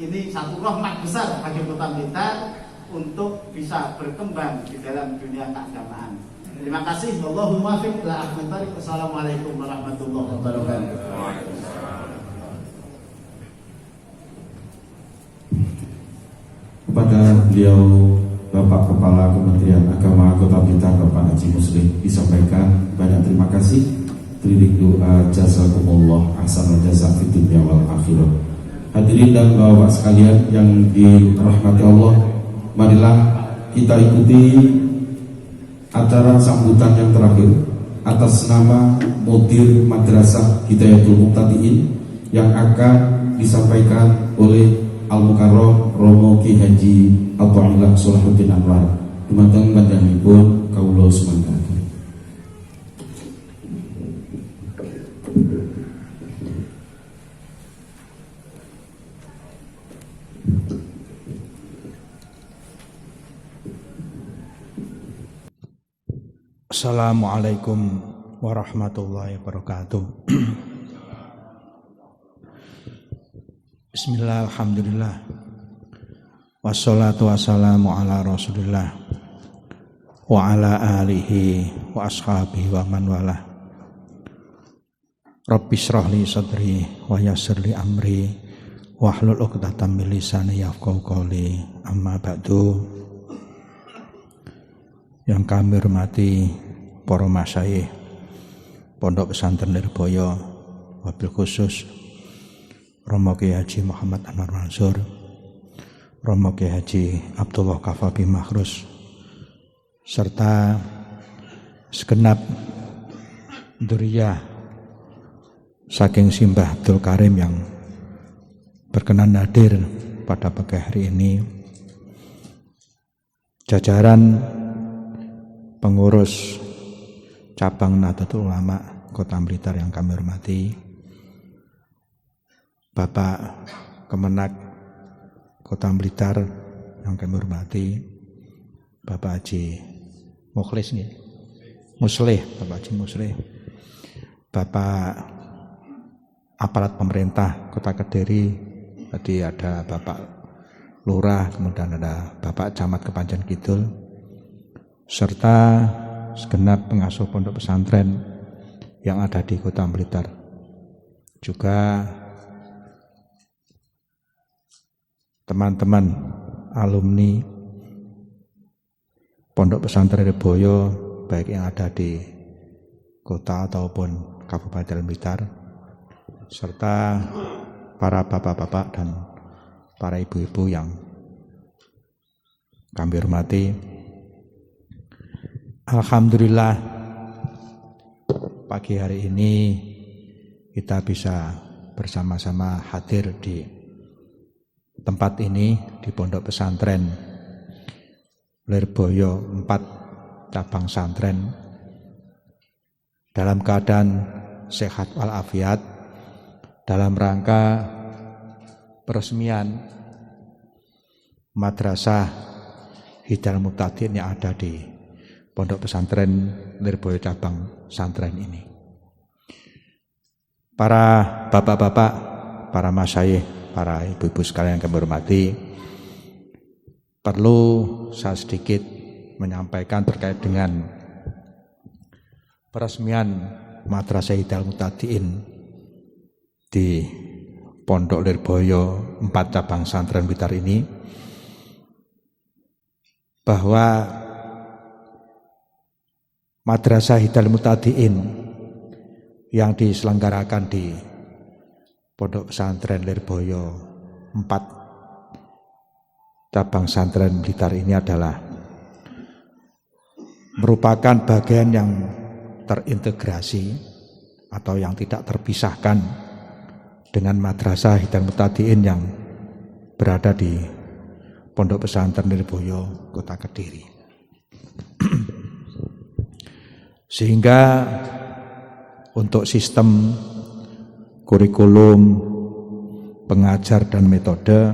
ini satu rahmat besar bagi Kota Blitar untuk bisa berkembang di dalam dunia keagamaan. Terima kasih. Allahumma fiq la ahmad barik. Assalamualaikum warahmatullahi wabarakatuh. Kepada beliau Bapak Kepala Kementerian Agama Kota Blitar Bapak Haji Muslim disampaikan banyak terima kasih, teriring doa jazakumullah ahsanal jazaa fid dunya wal akhirah. Hadirin dan bapak sekalian yang dirahmati Allah, marilah kita ikuti acara sambutan yang terakhir atas nama Mudir Madrasah Hidayatul Muqtadiin yang akan disampaikan oleh Al-Mukarram Romo Ki Haji Athaillah Salahuddin Anwar. Dumateng panjenenganipun kawula sumanggaken. Assalamualaikum warahmatullahi wabarakatuh. Bismillah, alhamdulillah, wassalatu wassalamu ala rasulillah wa ala alihi wa ashabihi wa man wala. Rabbi shrah li sadri wa yassir li amri wahlul 'uqdatam min lisani yafqahu qawli. Amma ba'du. Yang kami hormati para masyayikh Pondok Pesantren Lirboyo, wabil khusus Romo Ki Haji Muhammad Anwar Mansur, Romo Ki Haji Abdullah Kafabi Makhrus, serta segenap dzurriyyah saking Simbah Abdul Karim yang berkenan hadir pada pagi hari ini, jajaran pengurus cabang Nahdlatul Ulama Kota Blitar yang kami hormati, Bapak Kemenak Kota Blitar yang kami hormati, Bapak Haji Muslih, Bapak Haji Muslih, Bapak aparat pemerintah Kota Kediri, tadi ada Bapak Lurah, kemudian ada Bapak Camat Kepanjen Kidul, serta segenap pengasuh pondok pesantren yang ada di Kota Blitar. Juga teman-teman alumni Pondok Pesantren Lirboyo baik yang ada di kota ataupun Kabupaten Blitar, serta para bapak-bapak dan para ibu-ibu yang kami hormati. Alhamdulillah pagi hari ini kita bisa bersama-sama hadir di tempat ini, di Pondok Pesantren Lirboyo 4 cabang santren, dalam keadaan sehat walafiat, dalam rangka peresmian Madrasah Hidayatul Muqtadin yang ada di Pondok Pesantren Lirboyo cabang santren ini. Para bapak-bapak, para masyayikh, para ibu-ibu sekalian yang kami hormati, perlu saya sedikit menyampaikan terkait dengan peresmian Madrasah Hidayatul Muqtadin di Pondok Lirboyo 4 cabang santren Blitar ini, bahwa Madrasah Hidayatul Muqtadin yang diselenggarakan di Pondok Pesantren Lirboyo 4 cabang santren Blitar ini adalah merupakan bagian yang terintegrasi atau yang tidak terpisahkan dengan Madrasah Hidayatul Muqtadin yang berada di Pondok Pesantren Lirboyo Kota Kediri. Sehingga untuk sistem kurikulum, pengajar dan metode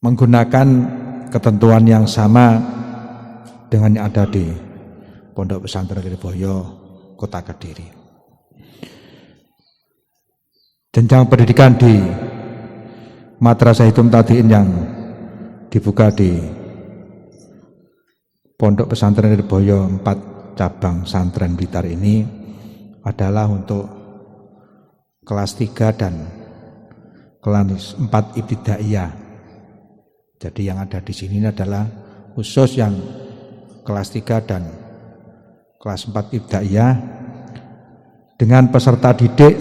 menggunakan ketentuan yang sama dengan yang ada di Pondok Pesantren Lirboyo Kota Kediri. Jenjang pendidikan di Madrasah Hidayatul Muqtadin yang dibuka di Pondok Pesantren Lirboyo 4 cabang santren Blitar ini adalah untuk kelas 3 dan kelas 4 ibtidaiyah. Jadi yang ada di sini adalah khusus yang kelas 3 dan kelas 4 ibtidaiyah dengan peserta didik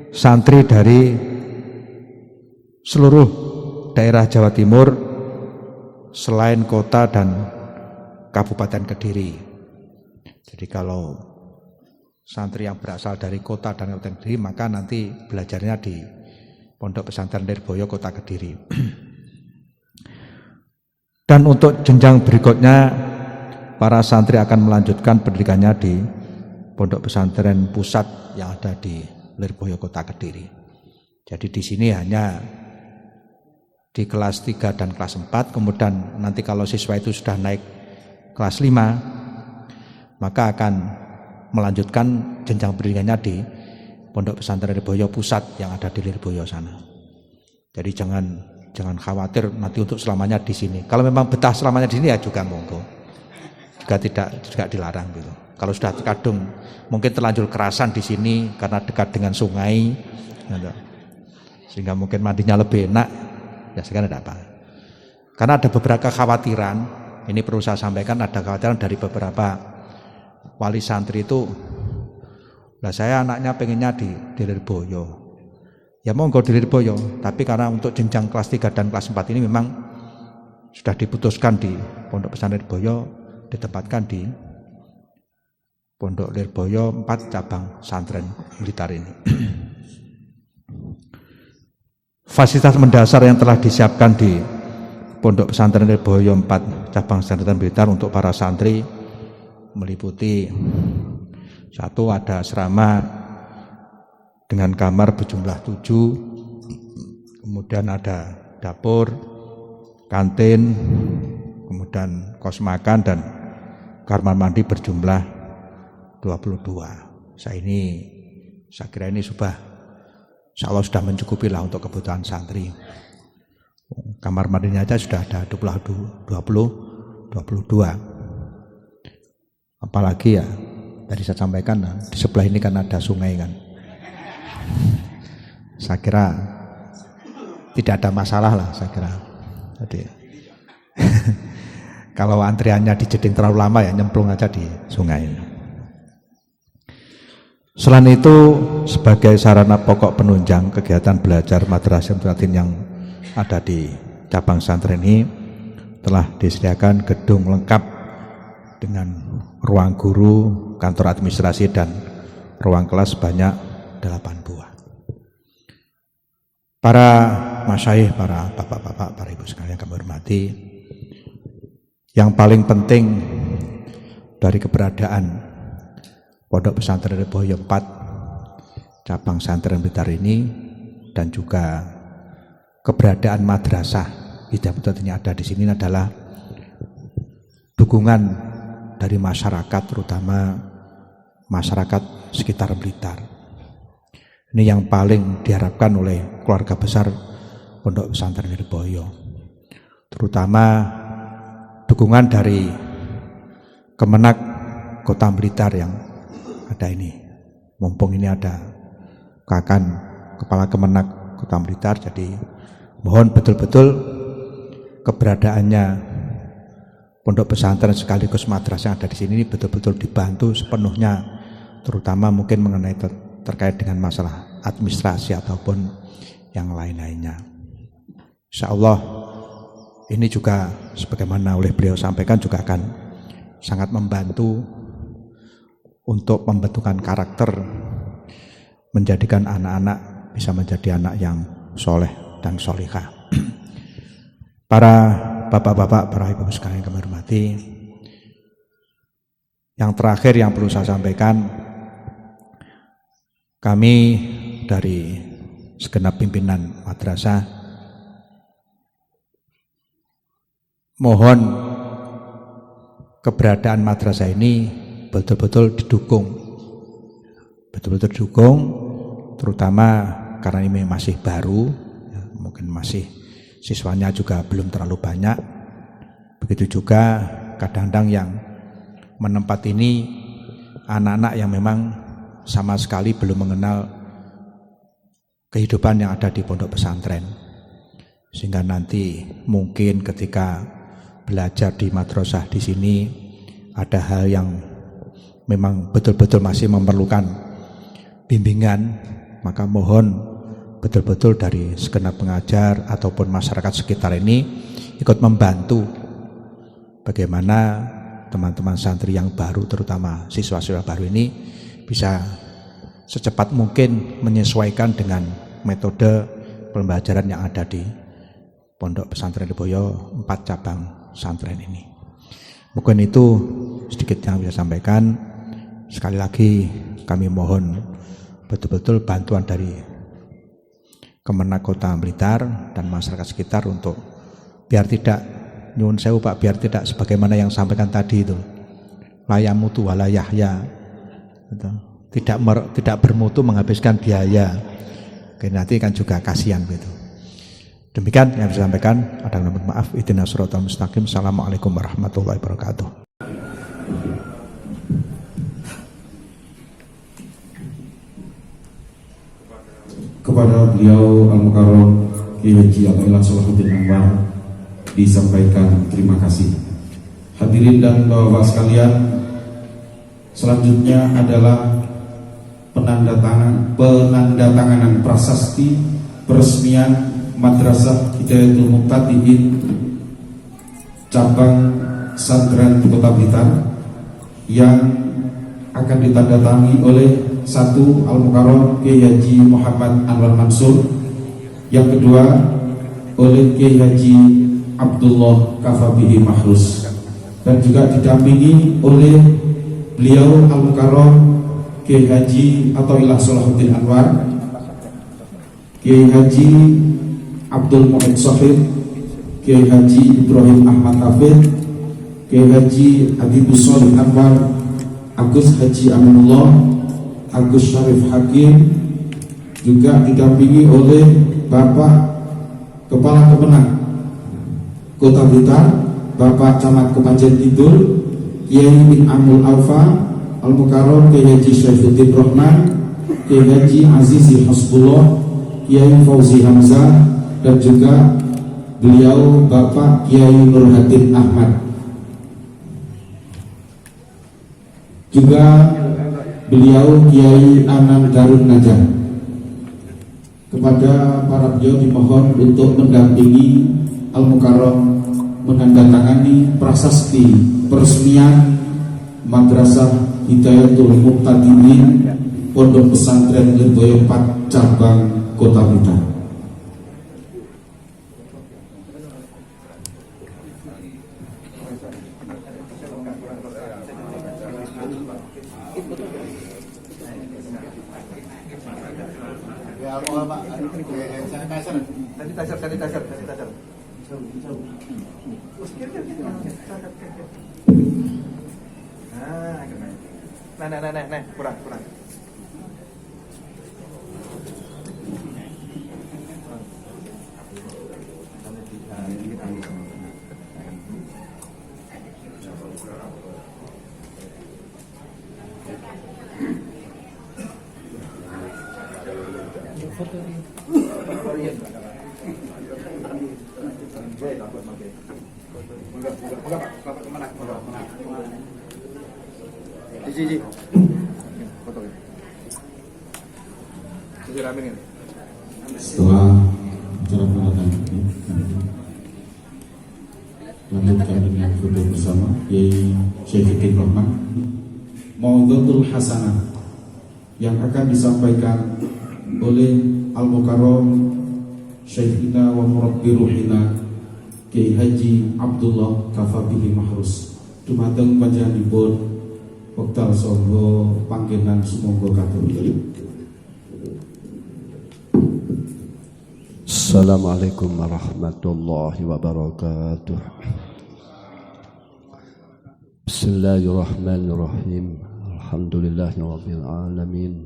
santri dari seluruh daerah Jawa Timur selain kota dan Kabupaten Kediri. Jadi kalau santri yang berasal dari kota dan Kabupaten Kediri, maka nanti belajarnya di Pondok Pesantren Lirboyo Kota Kediri. Dan untuk jenjang berikutnya, para santri akan melanjutkan pendidikannya di Pondok Pesantren Pusat yang ada di Lirboyo Kota Kediri. Jadi di sini hanya di kelas 3 dan kelas 4, kemudian nanti kalau siswa itu sudah naik kelas 5, maka akan melanjutkan jenjang pendidikannya di Pondok Pesantren Lirboyo Pusat yang ada di Lirboyo sana. Jadi jangan khawatir nanti untuk selamanya di sini. Kalau memang betah selamanya di sini ya juga monggo. Juga dilarang gitu. Kalau sudah kadung mungkin terlanjur kerasan di sini karena dekat dengan sungai, gitu, sehingga mungkin mandinya lebih enak, ya sekarang ada apa? Karena ada beberapa kekhawatiran. Ini perlu saya sampaikan, ada kekhawatiran dari beberapa wali santri itu, lah saya anaknya pengennya di Lirboyo. Ya monggo di Lirboyo, tapi karena untuk jenjang kelas 3 dan kelas 4 ini memang sudah diputuskan di Pondok Pesantren Lirboyo ditempatkan di Pondok Lirboyo 4 cabang santren Blitar ini. Fasilitas mendasar yang telah disiapkan di Pondok Pesantren Lirboyo 4 cabang santren Blitar untuk para santri meliputi: 1, ada asrama dengan kamar berjumlah 7, kemudian ada dapur, kantin, kemudian kos makan dan kamar mandi berjumlah 22. Saya kira ini insya Allah sudah mencukupi lah untuk kebutuhan santri. Kamar mandinya aja sudah ada 22. Apalagi ya, tadi saya sampaikan di sebelah ini kan ada sungai kan. Saya kira tidak ada masalah lah, saya kira. Jadi kalau antriannya di Jeding terlalu lama ya nyemplung aja di sungai. Selain itu, sebagai sarana pokok penunjang kegiatan belajar madrasah Muhammadiyah yang ada di cabang santren ini, telah disediakan gedung lengkap dengan ruang guru, kantor administrasi, dan ruang kelas sebanyak 8 buah. Para masyayikh, para bapak-bapak, para ibu sekalian kami hormati, yang paling penting dari keberadaan Pondok Pesantren Lirboyo 4 cabang santren Blitar ini dan juga keberadaan madrasah Hidayah ini ada di sini adalah dukungan dari masyarakat, terutama masyarakat sekitar Blitar. Ini yang paling diharapkan oleh keluarga besar Pondok Pesantren Lirboyo, terutama dukungan dari Kemenak Kota Blitar yang ada ini. Mumpung ini ada Kakan Kepala Kemenak Kota Blitar, jadi mohon betul-betul keberadaannya pondok pesantren sekaligus madrasah yang ada di sini betul-betul dibantu sepenuhnya, terutama mungkin mengenai terkait dengan masalah administrasi ataupun yang lain-lainnya. Insya Allah ini juga sebagaimana oleh beliau sampaikan juga akan sangat membantu untuk pembentukan karakter, menjadikan anak-anak bisa menjadi anak yang soleh dan solihah. Para bapak-bapak, para ibu sekalian kami hormati, yang terakhir yang perlu saya sampaikan, kami dari segenap pimpinan madrasah mohon keberadaan madrasah ini betul-betul didukung, terutama karena ini masih baru, ya, mungkin masih siswanya juga belum terlalu banyak. Begitu juga kadang-kadang yang menempat ini anak-anak yang memang sama sekali belum mengenal kehidupan yang ada di pondok pesantren, sehingga nanti mungkin ketika belajar di madrasah di sini ada hal yang memang betul-betul masih memerlukan bimbingan, maka mohon betul-betul dari segenap pengajar ataupun masyarakat sekitar ini ikut membantu bagaimana teman-teman santri yang baru, terutama siswa-siswa baru ini bisa secepat mungkin menyesuaikan dengan metode pembelajaran yang ada di Pondok Pesantren Lirboyo 4 cabang santren ini. Mungkin itu sedikit yang bisa sampaikan. Sekali lagi kami mohon betul-betul bantuan dari Kemenak Kota Blitar dan masyarakat sekitar untuk biar tidak, nyuwun sewu Pak, biar tidak sebagaimana yang sampaikan tadi itu, layamutu wala yahya, tidak bermutu menghabiskan biaya. Oke, nanti kan juga kasihan gitu. Demikian yang bisa sampaikan. Ada yang mohon maaf. Ihdinas siratal mustaqim. Assalamualaikum warahmatullahi wabarakatuh. Kepada beliau Al-Mukarram Kiai Haji Athaillah Salahuddin Anwar disampaikan terima kasih. Hadirin dan bapak-bapak sekalian, selanjutnya adalah penandatanganan prasasti peresmian Madrasah Hidayatul Muqtadiin cabang pesantren Kota Blitar yang akan ditandatangani oleh satu Al-Mukarram Kiai Haji Muhammad Anwar Mansur, yang kedua oleh Kiai Haji Abdullah Kafabihi Mahrus, dan juga didampingi oleh beliau Al-Mukarram Kiai Haji Athaillah Salahuddin Anwar, Kiai Haji Abdul Mu'id Shahid, Kiai Haji Ibrahim Ahmad Hafid, Kiai Haji Habibus Sholih Anwar, Agus Haji Aminullah, Agus Syarif Hakim, juga didampingi oleh Bapak Kepala Kemenang Kota Blitar, Bapak Camat Kepanjen Kidul, Kiai bin Amul Alfa, Al-Mukarram Kiai Haji Syaifuddin Rahman, Kiai Haji Azizi Hasbullah, Kiai Fauzi Hamzah, dan juga beliau Bapak Kiai Nurhatin Ahmad. Juga beliau Kiai Anam Darun Najah. Kepada para beliau dimohon untuk mendampingi Al-Mukarram menandatangani prasasti peresmian Madrasah Hidayatul Muqtadinin Pondok Pesantren Lirboyo 4 Cabang Kota Blitar. Nah, kurang. Setelah acara penandatangan lanjutkan dengan foto bersama Kiai Syaifuddin Rahman, Maudhatul Hasanah yang akan disampaikan oleh Al-Mukarram Syekhina wa Murabbi Ruhina Kiai Haji Abdullah Kafabihi Mahrus. Dumateng panjenenganipun wekdal saha panggenan sumangga katur. Assalamualaikum warahmatullahi wabarakatuh. Bismillahirrahmanirrahim. Alhamdulillahirabbil alamin.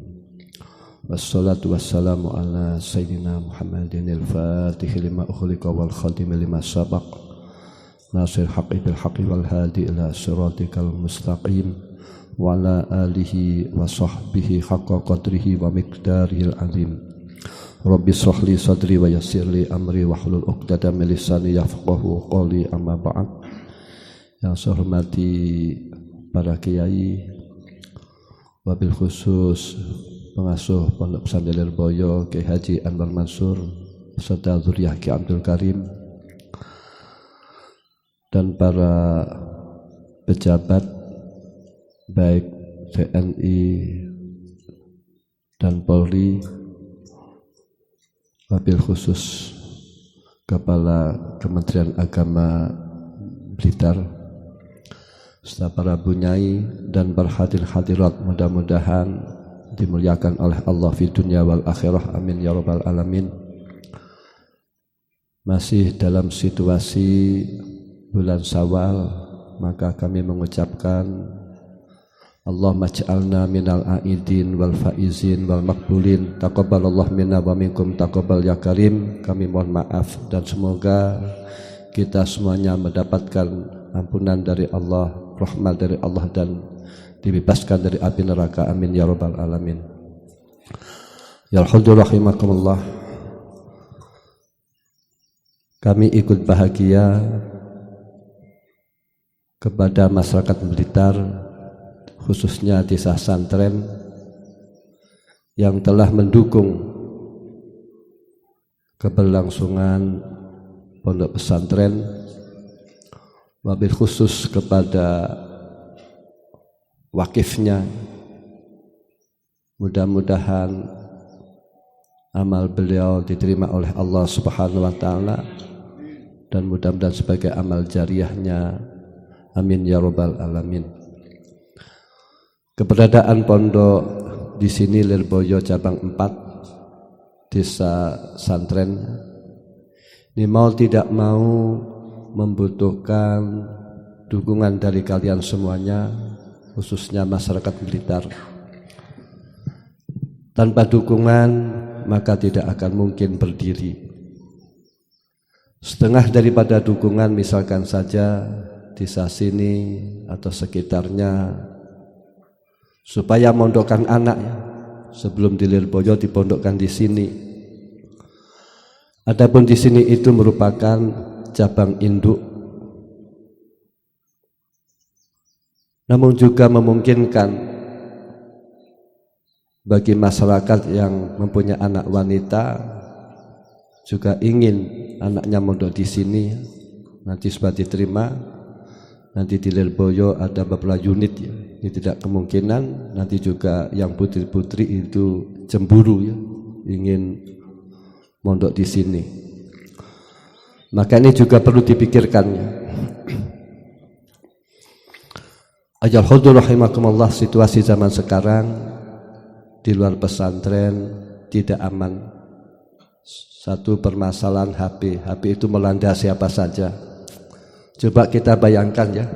Wassalatu wassalamu ala sayyidina Muhammadin al-Fatih lima ukhliqa wal khatim lima sabaq. Nasir haqqi bil haqqi wal hadi ila siratikal mustaqim wa ala alihi wa sahbihi haqqa qadrihi wa miqdarihil azim. Rabbi shrah li sadri wa yassir li amri wahlul 'uqdatam min lisani yafqahu qawli, amma ba'd. Yang saya hormati para kiai, wabil khusus pengasuh Pondok Pesantren Lirboyo Kiai Haji Anwar Mansur beserta zuriyah Kiai Abdul Karim, dan para pejabat baik TNI dan Polri, wabil khusus Kepala Kementerian Agama Blitar, serta para bunyai dan para hadirat, mudah-mudahan dimuliakan oleh Allah fi dunya wal akhirah, amin ya rabbal alamin. Masih dalam situasi bulan Syawal, maka kami mengucapkan Allahumma ja'alna minal a'idin wal faizin wal makbulin, taqabbalallahu minna wa minkum taqabbal ya karim. Kami mohon maaf dan semoga kita semuanya mendapatkan ampunan dari Allah, rahmat dari Allah, dan dibebaskan dari api neraka, amin ya rabbal alamin. Ya alhamdulillah rahimakumullah. Kami ikut bahagia kepada masyarakat Blitar, khususnya desa Santren, yang telah mendukung keberlangsungan pondok pesantren wabil khusus kepada wakifnya. Mudah-mudahan amal beliau diterima oleh Allah Subhanahu wa taala dan mudah-mudahan sebagai amal jariyahnya. Amin ya rabbal alamin. Keberadaan pondok di sini Lirboyo cabang 4 desa Santren ini mau tidak mau membutuhkan dukungan dari kalian semuanya, khususnya masyarakat Blitar. Tanpa dukungan maka tidak akan mungkin berdiri. Setengah daripada dukungan misalkan saja desa sini atau sekitarnya supaya mondokkan anaknya sebelum di Lirboyo dipondokkan di sini. Adapun di sini itu merupakan cabang induk, namun juga memungkinkan bagi masyarakat yang mempunyai anak wanita juga ingin anaknya mondok di sini, nanti sudah diterima. Nanti di Lirboyo ada beberapa unit ya. Ini tidak kemungkinan nanti juga yang putri-putri itu cemburu ya, ingin mondok di sini. Maka ini juga perlu dipikirkan ya. Ajal hudur rahimakumullah, situasi zaman sekarang di luar pesantren tidak aman. Satu permasalahan HP itu melanda siapa saja. Coba kita bayangkan ya,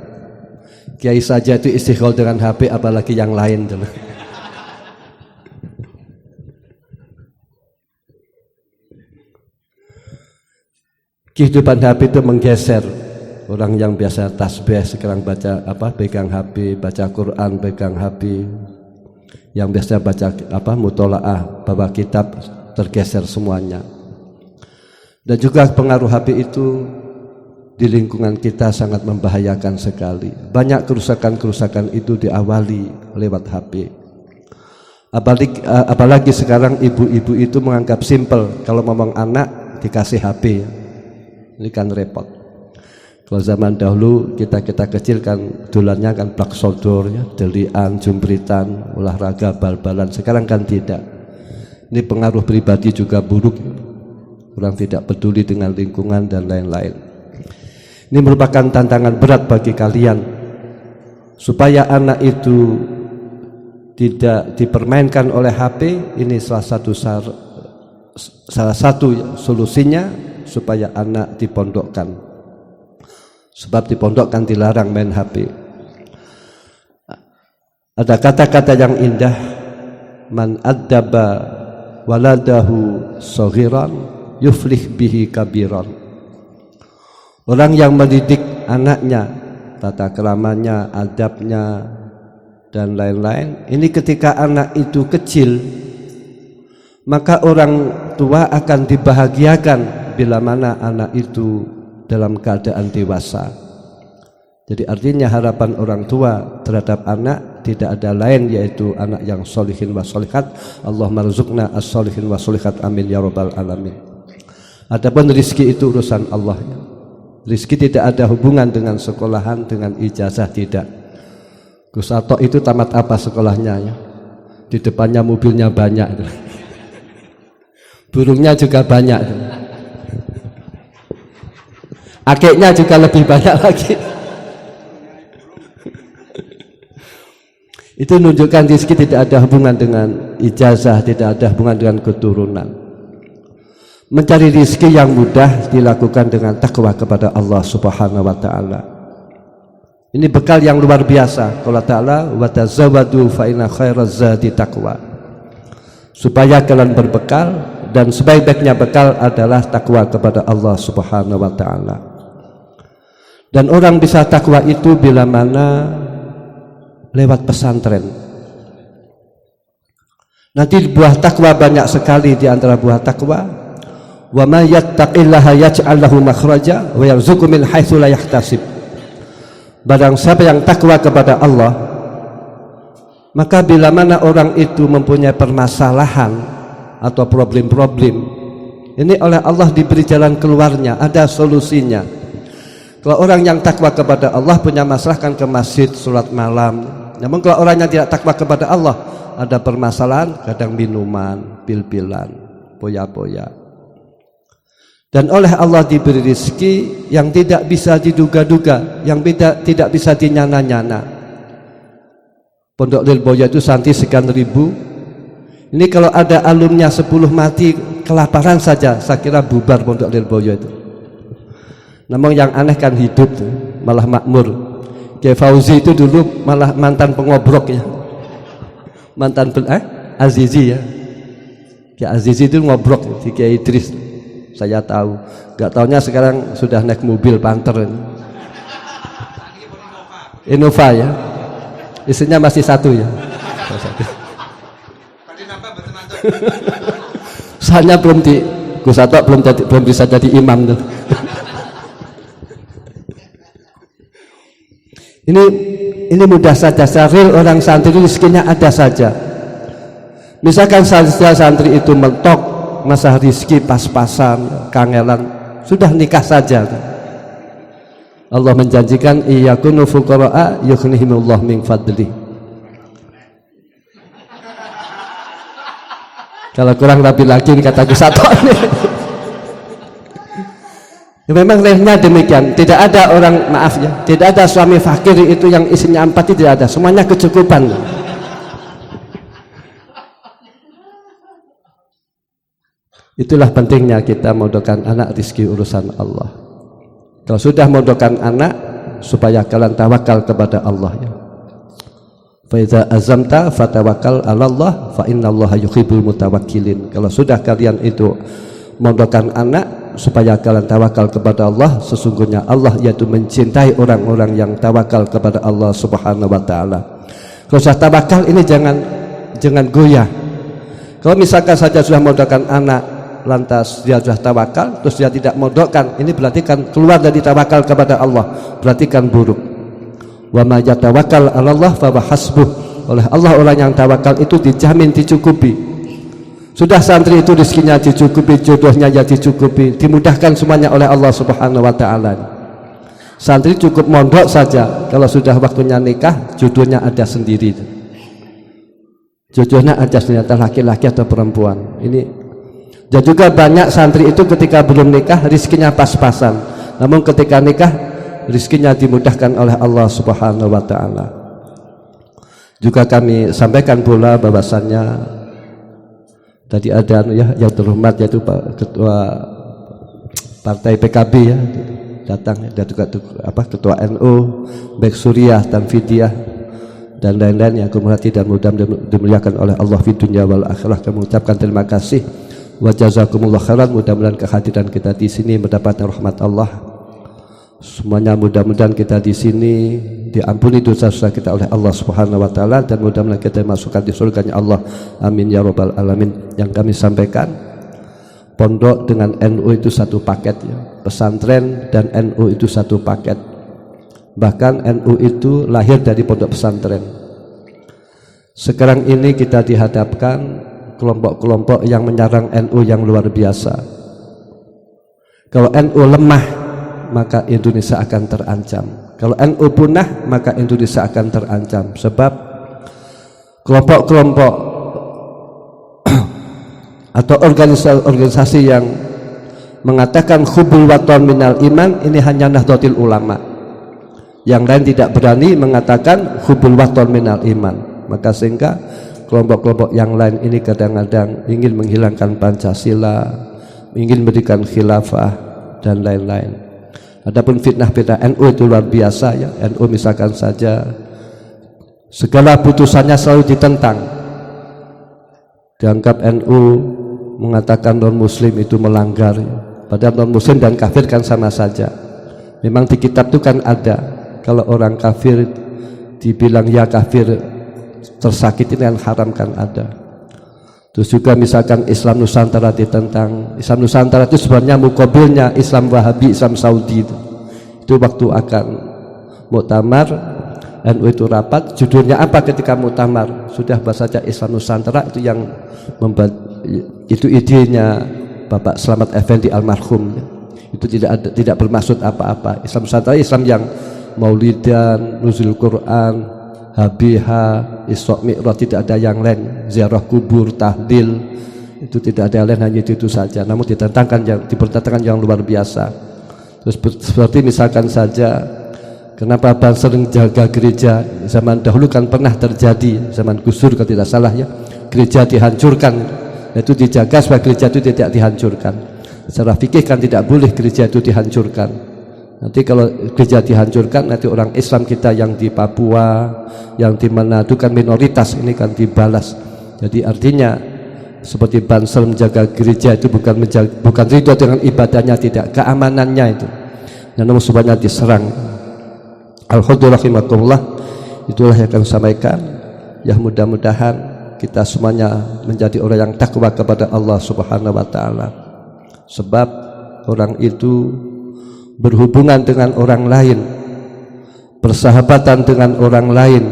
kiai saja itu istighol dengan HP, apalagi yang lain. Kehidupan HP itu menggeser. Orang yang biasa tasbih sekarang pegang HP, baca Quran pegang HP. Yang biasa baca mutolaah, bawa kitab, tergeser semuanya. Dan juga pengaruh HP itu di lingkungan kita sangat membahayakan sekali. Banyak kerusakan-kerusakan itu diawali lewat HP. Apalagi sekarang ibu-ibu itu menganggap simpel kalau ngomong anak dikasih HP. Ini kan repot. Kalau zaman dahulu kita kecil kan dolannya kan plak sodor ya, delian, jumbritan, olahraga, bal-balan. Sekarang kan tidak. Ini pengaruh pribadi juga buruk. Orang tidak peduli dengan lingkungan dan lain-lain. Ini merupakan tantangan berat bagi kalian supaya anak itu tidak dipermainkan oleh HP. Ini salah satu solusinya supaya anak dipondokkan. Sebab dipondokkan dilarang main HP. Ada kata-kata yang indah, man addaba waladahu saghiran yuflih bihi kabiran. Orang yang mendidik anaknya, tata keramanya, adabnya, dan lain-lain, ini ketika anak itu kecil, maka orang tua akan dibahagiakan bila mana anak itu dalam keadaan dewasa. Jadi artinya harapan orang tua terhadap anak tidak ada lain yaitu anak yang solihin wa solihat. Allahumma rzuqna as-solihin wa solihat, amin ya rabbal alamin. Adapun rizki itu urusan Allah. Rizki tidak ada hubungan dengan sekolahan, dengan ijazah, tidak. Gus Atok itu tamat apa sekolahnya ya? Di depannya mobilnya banyak. Burungnya juga banyak. Akiknya juga lebih banyak lagi. Itu menunjukkan rizki tidak ada hubungan dengan ijazah, tidak ada hubungan dengan keturunan. Mencari rizki yang mudah dilakukan dengan takwa kepada Allah Subhanahu wa taala. Ini bekal yang luar biasa. Allah Ta'ala, wa tazawwadu fa inna khairaz zadi taqwa. Supaya kalian berbekal, dan sebaik-baiknya bekal adalah takwa kepada Allah Subhanahu wa taala. Dan orang bisa takwa itu bila mana lewat pesantren. Nanti buah takwa banyak sekali. Di antara buah takwa, wa may yattaqillaha yaj'al lahu makhraja wa yarzuqhu min haitsu la yahtasib. Barang siapa yang takwa kepada Allah, maka bila mana orang itu mempunyai permasalahan atau problem-problem, ini oleh Allah diberi jalan keluarnya, ada solusinya. Kalau orang yang takwa kepada Allah punya masalah kan ke masjid, sholat malam. Namun kalau orang yang tidak takwa kepada Allah, ada permasalahan, kadang minuman, pil-pilan, poya-poya. Dan oleh Allah diberi rezeki yang tidak bisa diduga-duga, yang tidak bisa dinyana-nyana. Pondok Lirboyo itu santri sekian ribu. Ini kalau ada alumnya 10 mati kelaparan saja, saya kira bubar Pondok Lirboyo itu. Namun yang aneh kan hidup tuh, malah makmur. Kiai Fauzi itu dulu malah mantan pengobrok ya. Mantan Azizi ya. Kiai Azizi itu ngobrok di Kiai Idris. Saya tahu. Gak taunya sekarang sudah naik mobil Panther. Innova ya. Isinya masih satu ya. Soalnya belum Gus Sato belum bisa jadi imam tuh. Ini mudah saja, real orang santri itu rezekinya ada saja. Misalkan saja santri itu mentok masa rezeki pas-pasan, kangelan, sudah nikah saja. Allah menjanjikan iyakunu fuqara'a yughnihimullah min fadli. Kalau kurang rapi lagi kata Gus Sato ya, memang realnya demikian. Tidak ada orang, maaf ya, tidak ada suami fakir itu yang isinya 4, tidak ada, semuanya kecukupan. Itulah pentingnya kita mendoakan anak rezeki urusan Allah. Kalau sudah mendoakan anak, supaya kalian tawakal kepada Allah ya. Fa iza azamta fatawakkal 'ala Allah fa innallaha yuhibbul mutawakkilin. Kalau sudah kalian itu mendoakan anak, supaya kalian tawakal kepada Allah, sesungguhnya Allah yaitu mencintai orang-orang yang tawakal kepada Allah Subhanahu wa taala. Kalau sudah tawakal ini jangan goyah. Kalau misalkan saja sudah mendoakan anak lantas dia sudah tawakal terus dia tidak mendoakan, ini berarti kan keluar dari tawakal kepada Allah, berarti kan buruk. Wa may yatawakkal 'ala Allah fa hasbuh. Oleh Allah orang yang tawakal itu dijamin dicukupi. Sudah santri itu rezekinya dicukupi, jodohnya ya dicukupi, dimudahkan semuanya oleh Allah Subhanahu wa taala. Santri cukup mondok saja, kalau sudah waktunya nikah, jodohnya ada sendiri. Jodohnya ada sendiri, antara laki-laki atau perempuan. Ini dan juga banyak santri itu ketika belum nikah rezekinya pas-pasan. Namun ketika nikah rezekinya dimudahkan oleh Allah Subhanahu wa taala. Juga kami sampaikan pula bahwasannya tadi ada ya yang terhormat yaitu Pak Ketua Partai PKB ya datang, dan juga Ketua NU, baik Suriah dan Fidyah dan lain-lain yang kehormati dan mudah-mudahan dimuliakan oleh Allah di dunia wal akhirah. Kami mengucapkan terima kasih wa jazakumullah khairan. Mudah-mudahan kehadiran kita di sini mendapatkan rahmat Allah. Semuanya mudah-mudahan kita di sini diampuni dosa-dosa kita oleh Allah Subhanahu wa taala, dan mudah-mudahan kita dimasukkan di surganya Allah. Amin ya rabbal alamin. Yang kami sampaikan, pondok dengan NU itu satu paket ya. Pesantren dan NU itu satu paket. Bahkan NU itu lahir dari pondok pesantren. Sekarang ini kita dihadapkan kelompok-kelompok yang menyerang NU yang luar biasa. Kalau NU lemah, maka Indonesia akan terancam. Kalau NU punah, maka Indonesia akan terancam. Sebab kelompok-kelompok atau organisasi yang mengatakan hubul waton minal iman, ini hanya Nahdlatul Ulama. Yang lain tidak berani mengatakan hubul waton minal iman. Maka sehingga kelompok-kelompok yang lain ini kadang-kadang ingin menghilangkan Pancasila, ingin memberikan khilafah dan lain-lain. Adapun fitnah-fitnah NU itu luar biasa ya. NU misalkan saja segala putusannya selalu ditentang. Dianggap NU mengatakan non muslim itu melanggar ya. Padahal non muslim dan kafir kan sama saja. Memang di kitab itu kan ada, kalau orang kafir dibilang ya kafir, tersakiti dan haram kan ada. Terus juga misalkan Islam Nusantara ditentang. Islam Nusantara itu sebenarnya mukabilnya Islam Wahabi, Islam Saudi itu waktu akan muktamar NU itu rapat, judulnya apa ketika muktamar? Sudah bahasa saja Islam Nusantara, itu yang membuat, itu idenya Bapak Slamet Effendi almarhum. Itu tidak bermaksud apa-apa. Islam Nusantara Islam yang maulidan, nuzul Quran, habiha, Isra Mi'raj, tidak ada yang lain. Ziarah kubur, tahlil, itu tidak ada yang lain, hanya itu saja. Namun dipertentangkan yang luar biasa. Terus seperti misalkan saja, kenapa Banser jaga gereja? Zaman dahulu kan pernah terjadi, zaman Gus Dur kalau tidak salah ya, gereja dihancurkan. Itu dijaga supaya gereja itu tidak dihancurkan. Secara fikih kan tidak boleh gereja itu dihancurkan. Nanti kalau gereja dihancurkan, nanti orang Islam kita yang di Papua, yang di Manado kan minoritas, ini kan dibalas. Jadi artinya seperti Banser menjaga gereja itu bukan ridho dengan ibadahnya, tidak, keamanannya itu. Dan namun semuanya diserang. Alhamdulillah, itulah yang akan sampaikan. Ya mudah-mudahan kita semuanya menjadi orang yang takwa kepada Allah Subhanahu wa taala. Sebab orang itu berhubungan dengan orang lain, persahabatan dengan orang lain,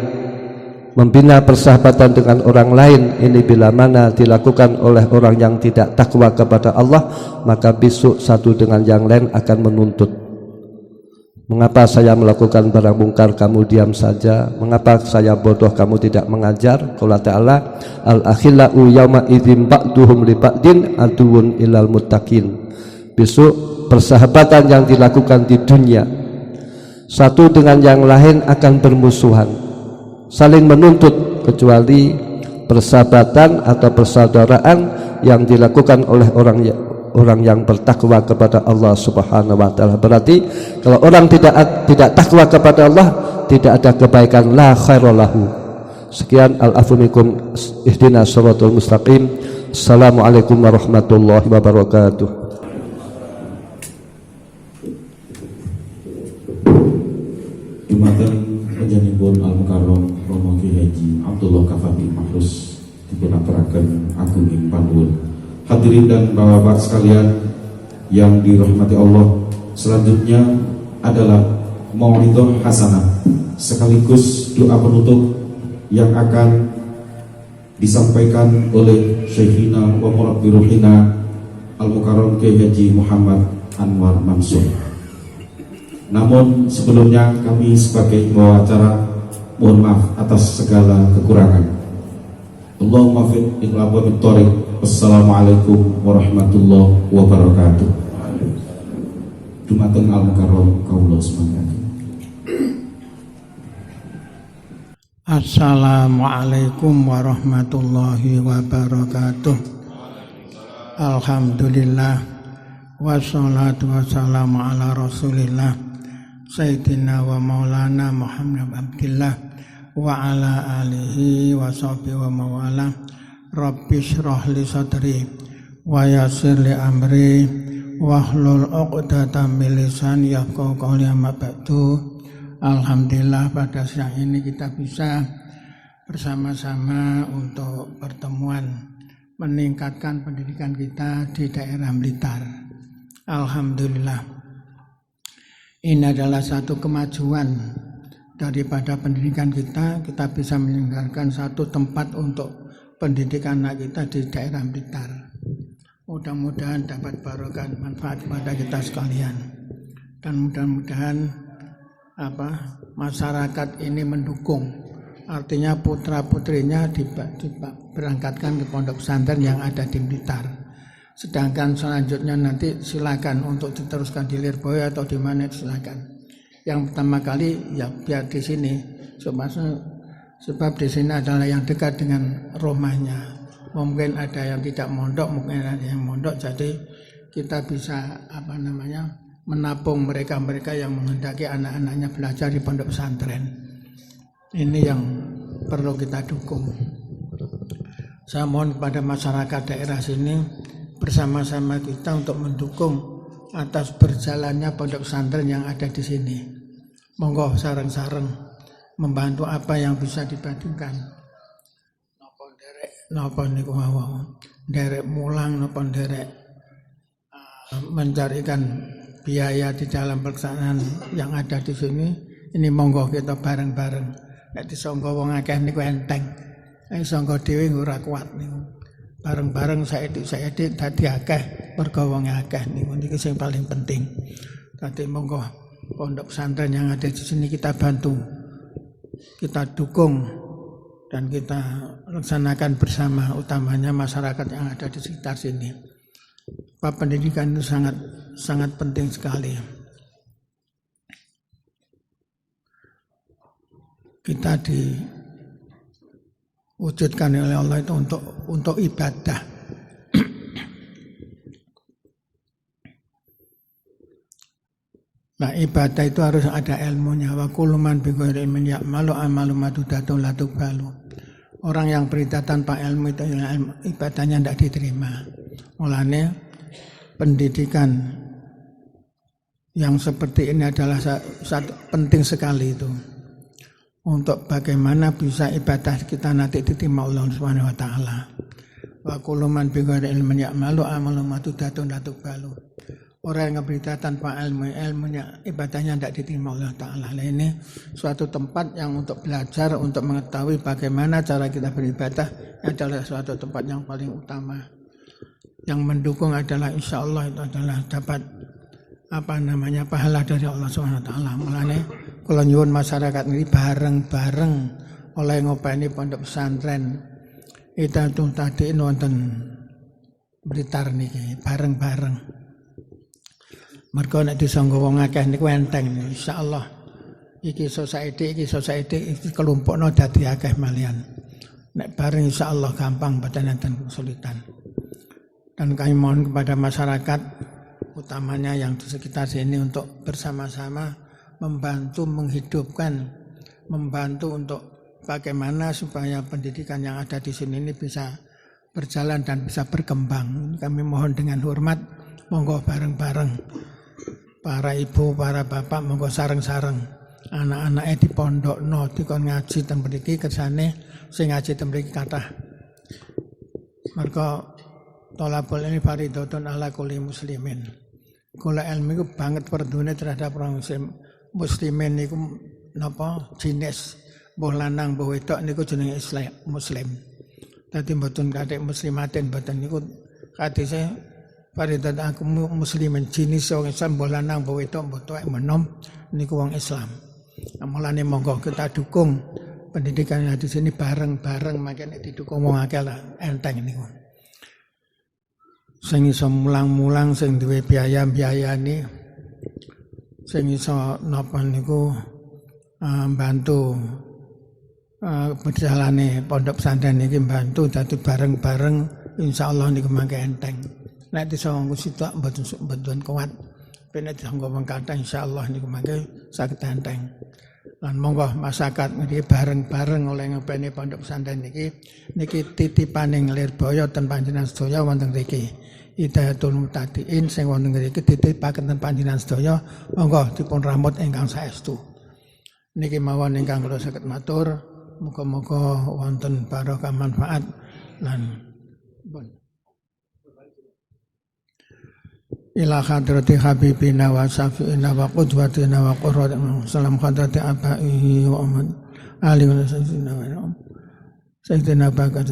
membina persahabatan dengan orang lain ini bila mana dilakukan oleh orang yang tidak takwa kepada Allah, maka besok satu dengan yang lain akan menuntut. Mengapa saya melakukan barang mungkar kamu diam saja? Mengapa saya bodoh kamu tidak mengajar? Qala ta'ala al-akhillau yauma idzin ba'duhum li ba'din aduwwun ilal muttaqin. Besok persahabatan yang dilakukan di dunia satu dengan yang lain akan bermusuhan, saling menuntut, kecuali persahabatan atau persaudaraan yang dilakukan oleh orang yang bertakwa kepada Allah Subhanahu wa taala. Berarti kalau orang tidak takwa kepada Allah, tidak ada kebaikan, la khairalahu. Sekian, al-afwu minkum, ihdinas shiratal mustaqim. Assalamualaikum warahmatullahi wabarakatuh. Dumateng panjenengan Al-Mukarram Romo Kiai Haji Abdullah Kafabi Mahrus dipunaturaken agung ing panuwun. Hadirin dan bapak-bapak sekalian yang dirahmati Allah, selanjutnya adalah mau'idhah hasanah sekaligus doa penutup yang akan disampaikan oleh Syekhina wa Murabbi Ruhina Al-Mukarram Kiai Haji Muhammad Anwar Mansur. Namun sebelumnya kami sebagai pembawa acara mohon maaf atas segala kekurangan. Allahumma fiq iqlab bit thariq. Wassalamualaikum warahmatullahi wabarakatuh. Dumateng Al-Mukarram kaula semangat. Assalamualaikum warahmatullahi wabarakatuh. Alhamdulillah wassalatu wassalamu ala Rasulillah Sayyidina wa maulana Muhammad Abdillah wa ala alihi wa sahbihi wa mawala. Rabbi shrah li sadri wa yassir li amri wahlul 'uqdatam min lisani yafqahu qawli, amma ba'du. Alhamdulillah pada siang ini kita bisa bersama-sama untuk pertemuan meningkatkan pendidikan kita di daerah Blitar. Alhamdulillah. Ini adalah satu kemajuan daripada pendidikan kita bisa menyelenggarakan satu tempat untuk pendidikan anak kita di daerah Blitar. Mudah-mudahan dapat barokah manfaat kepada kita sekalian, dan mudah-mudahan masyarakat ini mendukung, artinya putra-putrinya diberangkatkan ke pondok pesantren yang ada di Blitar. Sedangkan selanjutnya nanti silakan untuk diteruskan di Lirboyo atau di mana, silakan. Yang pertama kali ya biar di sini, sebab di sini adalah yang dekat dengan rumahnya. Mungkin ada yang tidak mondok, mungkin ada yang mondok, jadi kita bisa menabung mereka-mereka yang menghendaki anak-anaknya belajar di pondok pesantren. Ini yang perlu kita dukung. Saya mohon kepada masyarakat daerah sini bersama-sama kita untuk mendukung atas berjalannya pondok pesantren yang ada di sini. Monggo sareng-sareng membantu apa yang bisa dibantukan. Napa niku wawon derek mulang, napa derek mencarikan biaya di dalam pelaksanaan yang ada di sini. Ini monggo kita bareng-bareng. Nek disangka wong akeh niku enteng, sangka dhewe ora kuat niku. bareng-bareng saedik dadi akeh mergo wong akeh niku sing paling penting. Dadi monggo pondok pesantren yang ada di sini kita bantu, kita dukung dan kita laksanakan bersama, utamanya masyarakat yang ada di sekitar sini. Pendidikan itu sangat penting sekali. Kita diwujudkan oleh Allah itu untuk ibadah. Nah, ibadah itu harus ada ilmunya. Wa kullu man bi ghairi ilmin ya'malu amalu madudatun la tuqbalu. Orang yang beribadah tanpa ilmu itu ibadahnya tidak diterima. Mulanya pendidikan yang seperti ini adalah penting sekali itu. Untuk bagaimana bisa ibadah kita nanti diterima Allah Subhanahu wa taala. Wa kullu man bi ghairi ilmin ya'malu amalu madudatun la tuqbalu. Orang yang beribadah tanpa ilmunya ibadahnya tidak diterima Allah Ta'ala. Ini suatu tempat yang untuk belajar, untuk mengetahui bagaimana cara kita beribadah adalah suatu tempat yang paling utama. Yang mendukung adalah insya Allah itu adalah dapat pahala dari Allah SWT. Mulanya kalau nyuwun masyarakat ini bareng-bareng oleh ngopeni pondok pesantren kita tuh tadi nonton Blitar niki bareng-bareng. Mergo nek disangga wong akeh niku enteng insyaallah. Iki society iki kelompokno dadi akeh malian. Nek bareng insyaallah gampang badan dan kesulitan. Dan kami mohon kepada masyarakat utamanya yang di sekitar sini untuk bersama-sama membantu menghidupkan, membantu untuk bagaimana supaya pendidikan yang ada di sini ini bisa berjalan dan bisa berkembang. Kami mohon dengan hormat monggo bareng-bareng. Para ibu, para bapak monggo sareng-sareng anak-anaknya di pondokno dikon ngaji ten mriki kersane sing ngaji ten mriki kathah. Mergo thalabul ilmi fardhatun ala kulli muslimin. Golek ilmu iku banget perdune terhadap orang muslimin niku napa jenis mbuh lanang mbuh wedok niku jenenge Islam muslim. Dadi mboten kathik muslimatin mboten niku kadise paridat aku muslimin jenis wong Islam mbuh lanang mbuh wedok mbuh tuwek menom niku wong Islam. Mulane monggo kita dukung pendidikan di sini bareng-bareng makane didukung wong akeh lah enteng niku. Sing iso mulang-mulang sing duwe biaya-biayane sing iso napa niku bantu berjalane pondok pesantren iki bantu dadi bareng-bareng insyaallah niku mangke enteng. Nek disanggo sitok mboten kuat, nek disanggo mengkata insyaallah niku mangke saged enteng. Lan monggo masyarakat niki bareng-bareng oleh ngopeni pondok pesantren niki titipaning Lirboyo ten panjenengan sedaya wonten mriki. Hidayatul Muhtadin sing wonten mriki titipaken ten panjenengan sedaya monggo dipun rahmat ingkang saestu. Niki mawon ingkang kula saged matur, muga-muga wonten barokah manfaat lan ila hadrati habibina wa syafi'ina wa qudwatina wa qurratina salam hadrati abai wa aman ali wa sayyidina bakat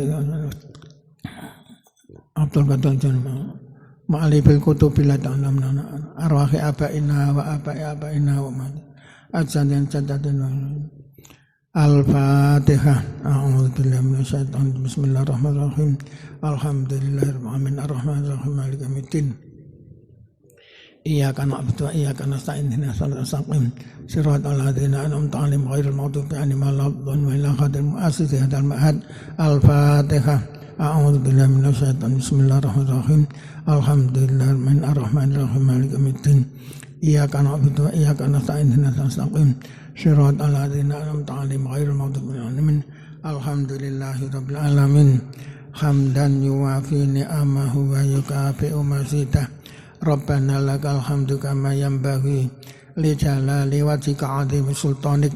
Abdul Qadir ma'ali bil kutubil ta'lamna arwahi abaina wa abaina wa man ajjan jaddatin Al-Fatihah. A'udzubillahi minasyaitonir rajim. Bismillahirrahmanirrahim. Alhamdulillahirabbil alamin arrahmanir rahim maliki yaumiddin. Iyyaka na'budu wa iyyaka nasta'in ihdinas siratal mustaqim siratal ladzina an'amta 'alaihim ghairil maghdubi 'alaihim waladdallin wa ila qadil mu'assisi hadal ma'had. Al-Fatihah. A'udzubillahi minasyaitonir bismillahirrahmanirrahim. Alhamdulillahirabbil arrahmanir rahim maliki yaumiddin. Iyyaka na'budu wa iyyaka nasta'in ihdinas siratal mustaqim siratal ladzina an'amta 'alaihim ghairil maghdubi 'alaihim. Alhamdulillahirabbil alamin. Hamdan yuwafi ni'amahu wa yukafi'u mazidah. Rabbana lakal hamdu kama yanbaghi li jalali wajhika 'azimi sultanik.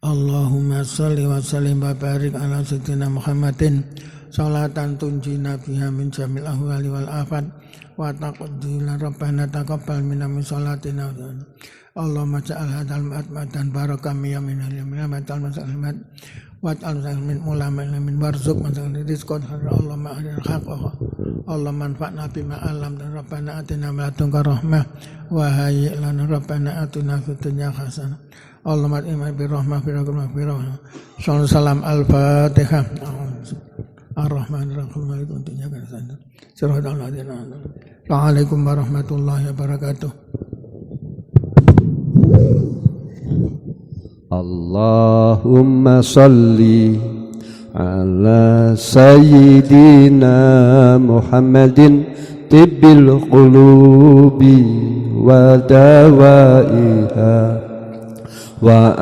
Allahumma shalli wa sallim wa barik ala sayyidina Muhammadin salatan tunjina biha min jamil ahwali wal afat wa taqaddina rabbana taqabbal minna min salatina Allahumma ja'al hadzal ma'atan barakam yaminal yamin matal masalimat waj'al min ulama min warzuq masal rizqan Allahumma ahlil haqq Allahumma anfa'na bima 'allamtana rabbana atina min ladunka rahmah wa hayyi' lana rabbana atina fid dunya hasanah Allahumma inna bi rahmah fi rahmah salam al-fatihah ar-rahmanir rahim maliki yaumiddin siratal ladzina an'amta 'alaihim wa'alaikum warahmatullahi wabarakatuh. Allahumma salli ala sayyidina Muhammadin tibbil qulubi wa dawaiha wa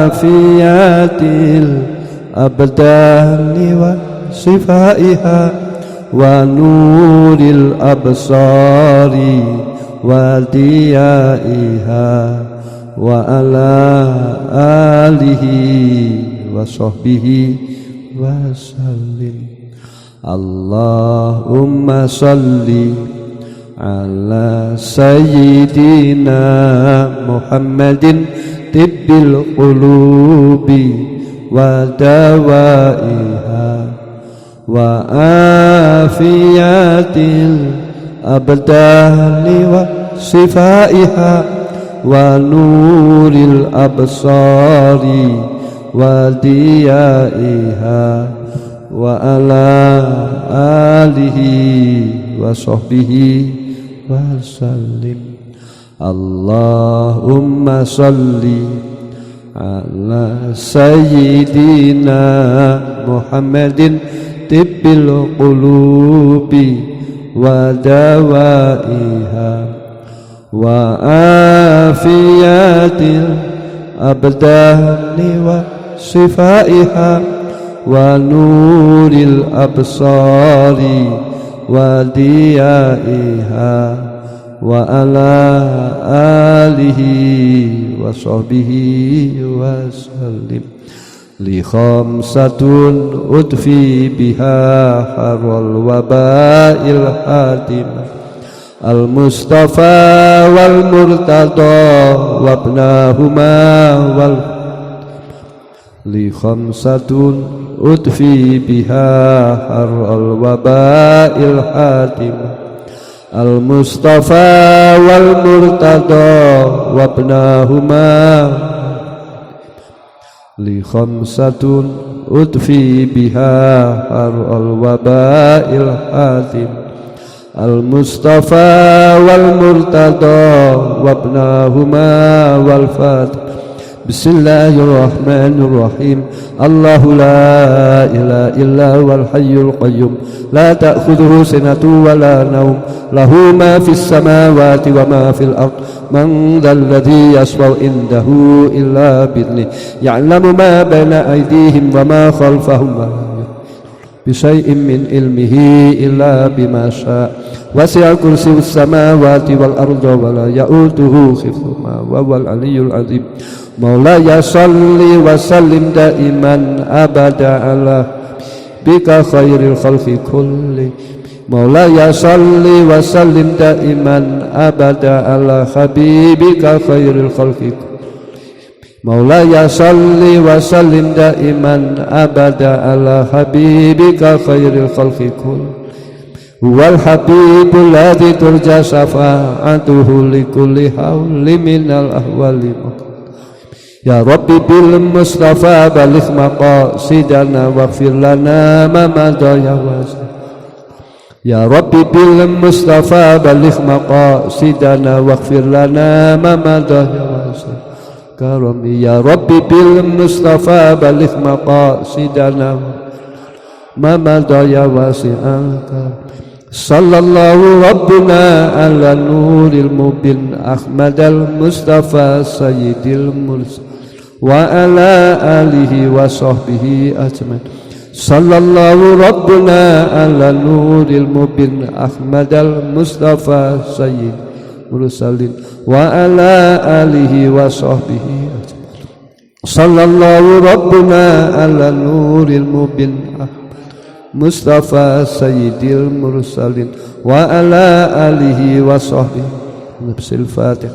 afiyatil abdani wa sifaiha wa nuril absari wa diyaiha wa ala alihi wa sahbihi wa sallim. Allahumma salli ala sayyidina Muhammadin tibbil qulubi wa dawaiha wa afiyatil abdani wa sifaiha wa nuril absari wa diyaiha wa ala alihi wa sahbihi wa sallim. Allahumma salli ala sayyidina Muhammadin tibbil qulubi wa dawaiha wa afiyatil abdani wa sifaiha wa nuril absari wa diyaiha wa ala alihi wa sahbihi wa sallim. Li khamsatun udfi biha harwal wabail hatimah Al-Mustafa wal Murtada wabnahuma wal li khamsatun udfi biha har'al wabail hatim Al-Mustafa wal Murtada wabnahuma li khamsatun udfi biha har'al wabail hatim Al-Mustafa wal Murtada wabnahuma wal Fatih. Bismillahirrahmanirrahim. Allahu la ilaha illa wal hayyul qayyum la ta'khudhuhu sinatun wa la nawm lahu ma fis samawati wa ma fil ard man dhal ladzi yashfa'u indahu illa bi'idhnihi ya'lamu ma baina aydihim wa ma khalfahum bisyai'in min ilmihi illa bima syaa' wasi'a kursiyyus samawati wal arda wa la ya'uduhu hifdhuhuma wa huwal aliyyul azim. Maulaya salli wa sallim daiman abada ala bika khairil khalqi kulli. Maulaya salli wa sallim daiman abada ala habibika khairil khalqi kulli. Maulaya salli wa sallim daiman abada ala habibika khairil khalqi kulli. Wal habibul ladzi turja syafa'atuhu li kulli hauli minal ahwali. Ya Rabbi bil Mustafa baligh maqasidana waghfir lana ma madha ya wasi. Ya Rabbi bil Mustafa baligh maqasidana waghfir lana ma madha ya wasi. Karami ya Rabbi bil Mustafa baligh maqasidana ma madha ya wasi'aka. Sallallahu Rabbuna ala nuril mubin Ahmadal Mustafa Sayyidil Mursal wa ala alihi wa sahbihi ajmain. Sallallahu Rabbuna ala nuril mubin Ahmadal Mustafa Sayyidil Mursalin wa ala alihi wa sahbihi ajmain. Sallallahu Rabbuna ala nuril mubin Mustafa Sayyidil Mursalin wa ala alihi wa sahbihi. Nafsil Fatih.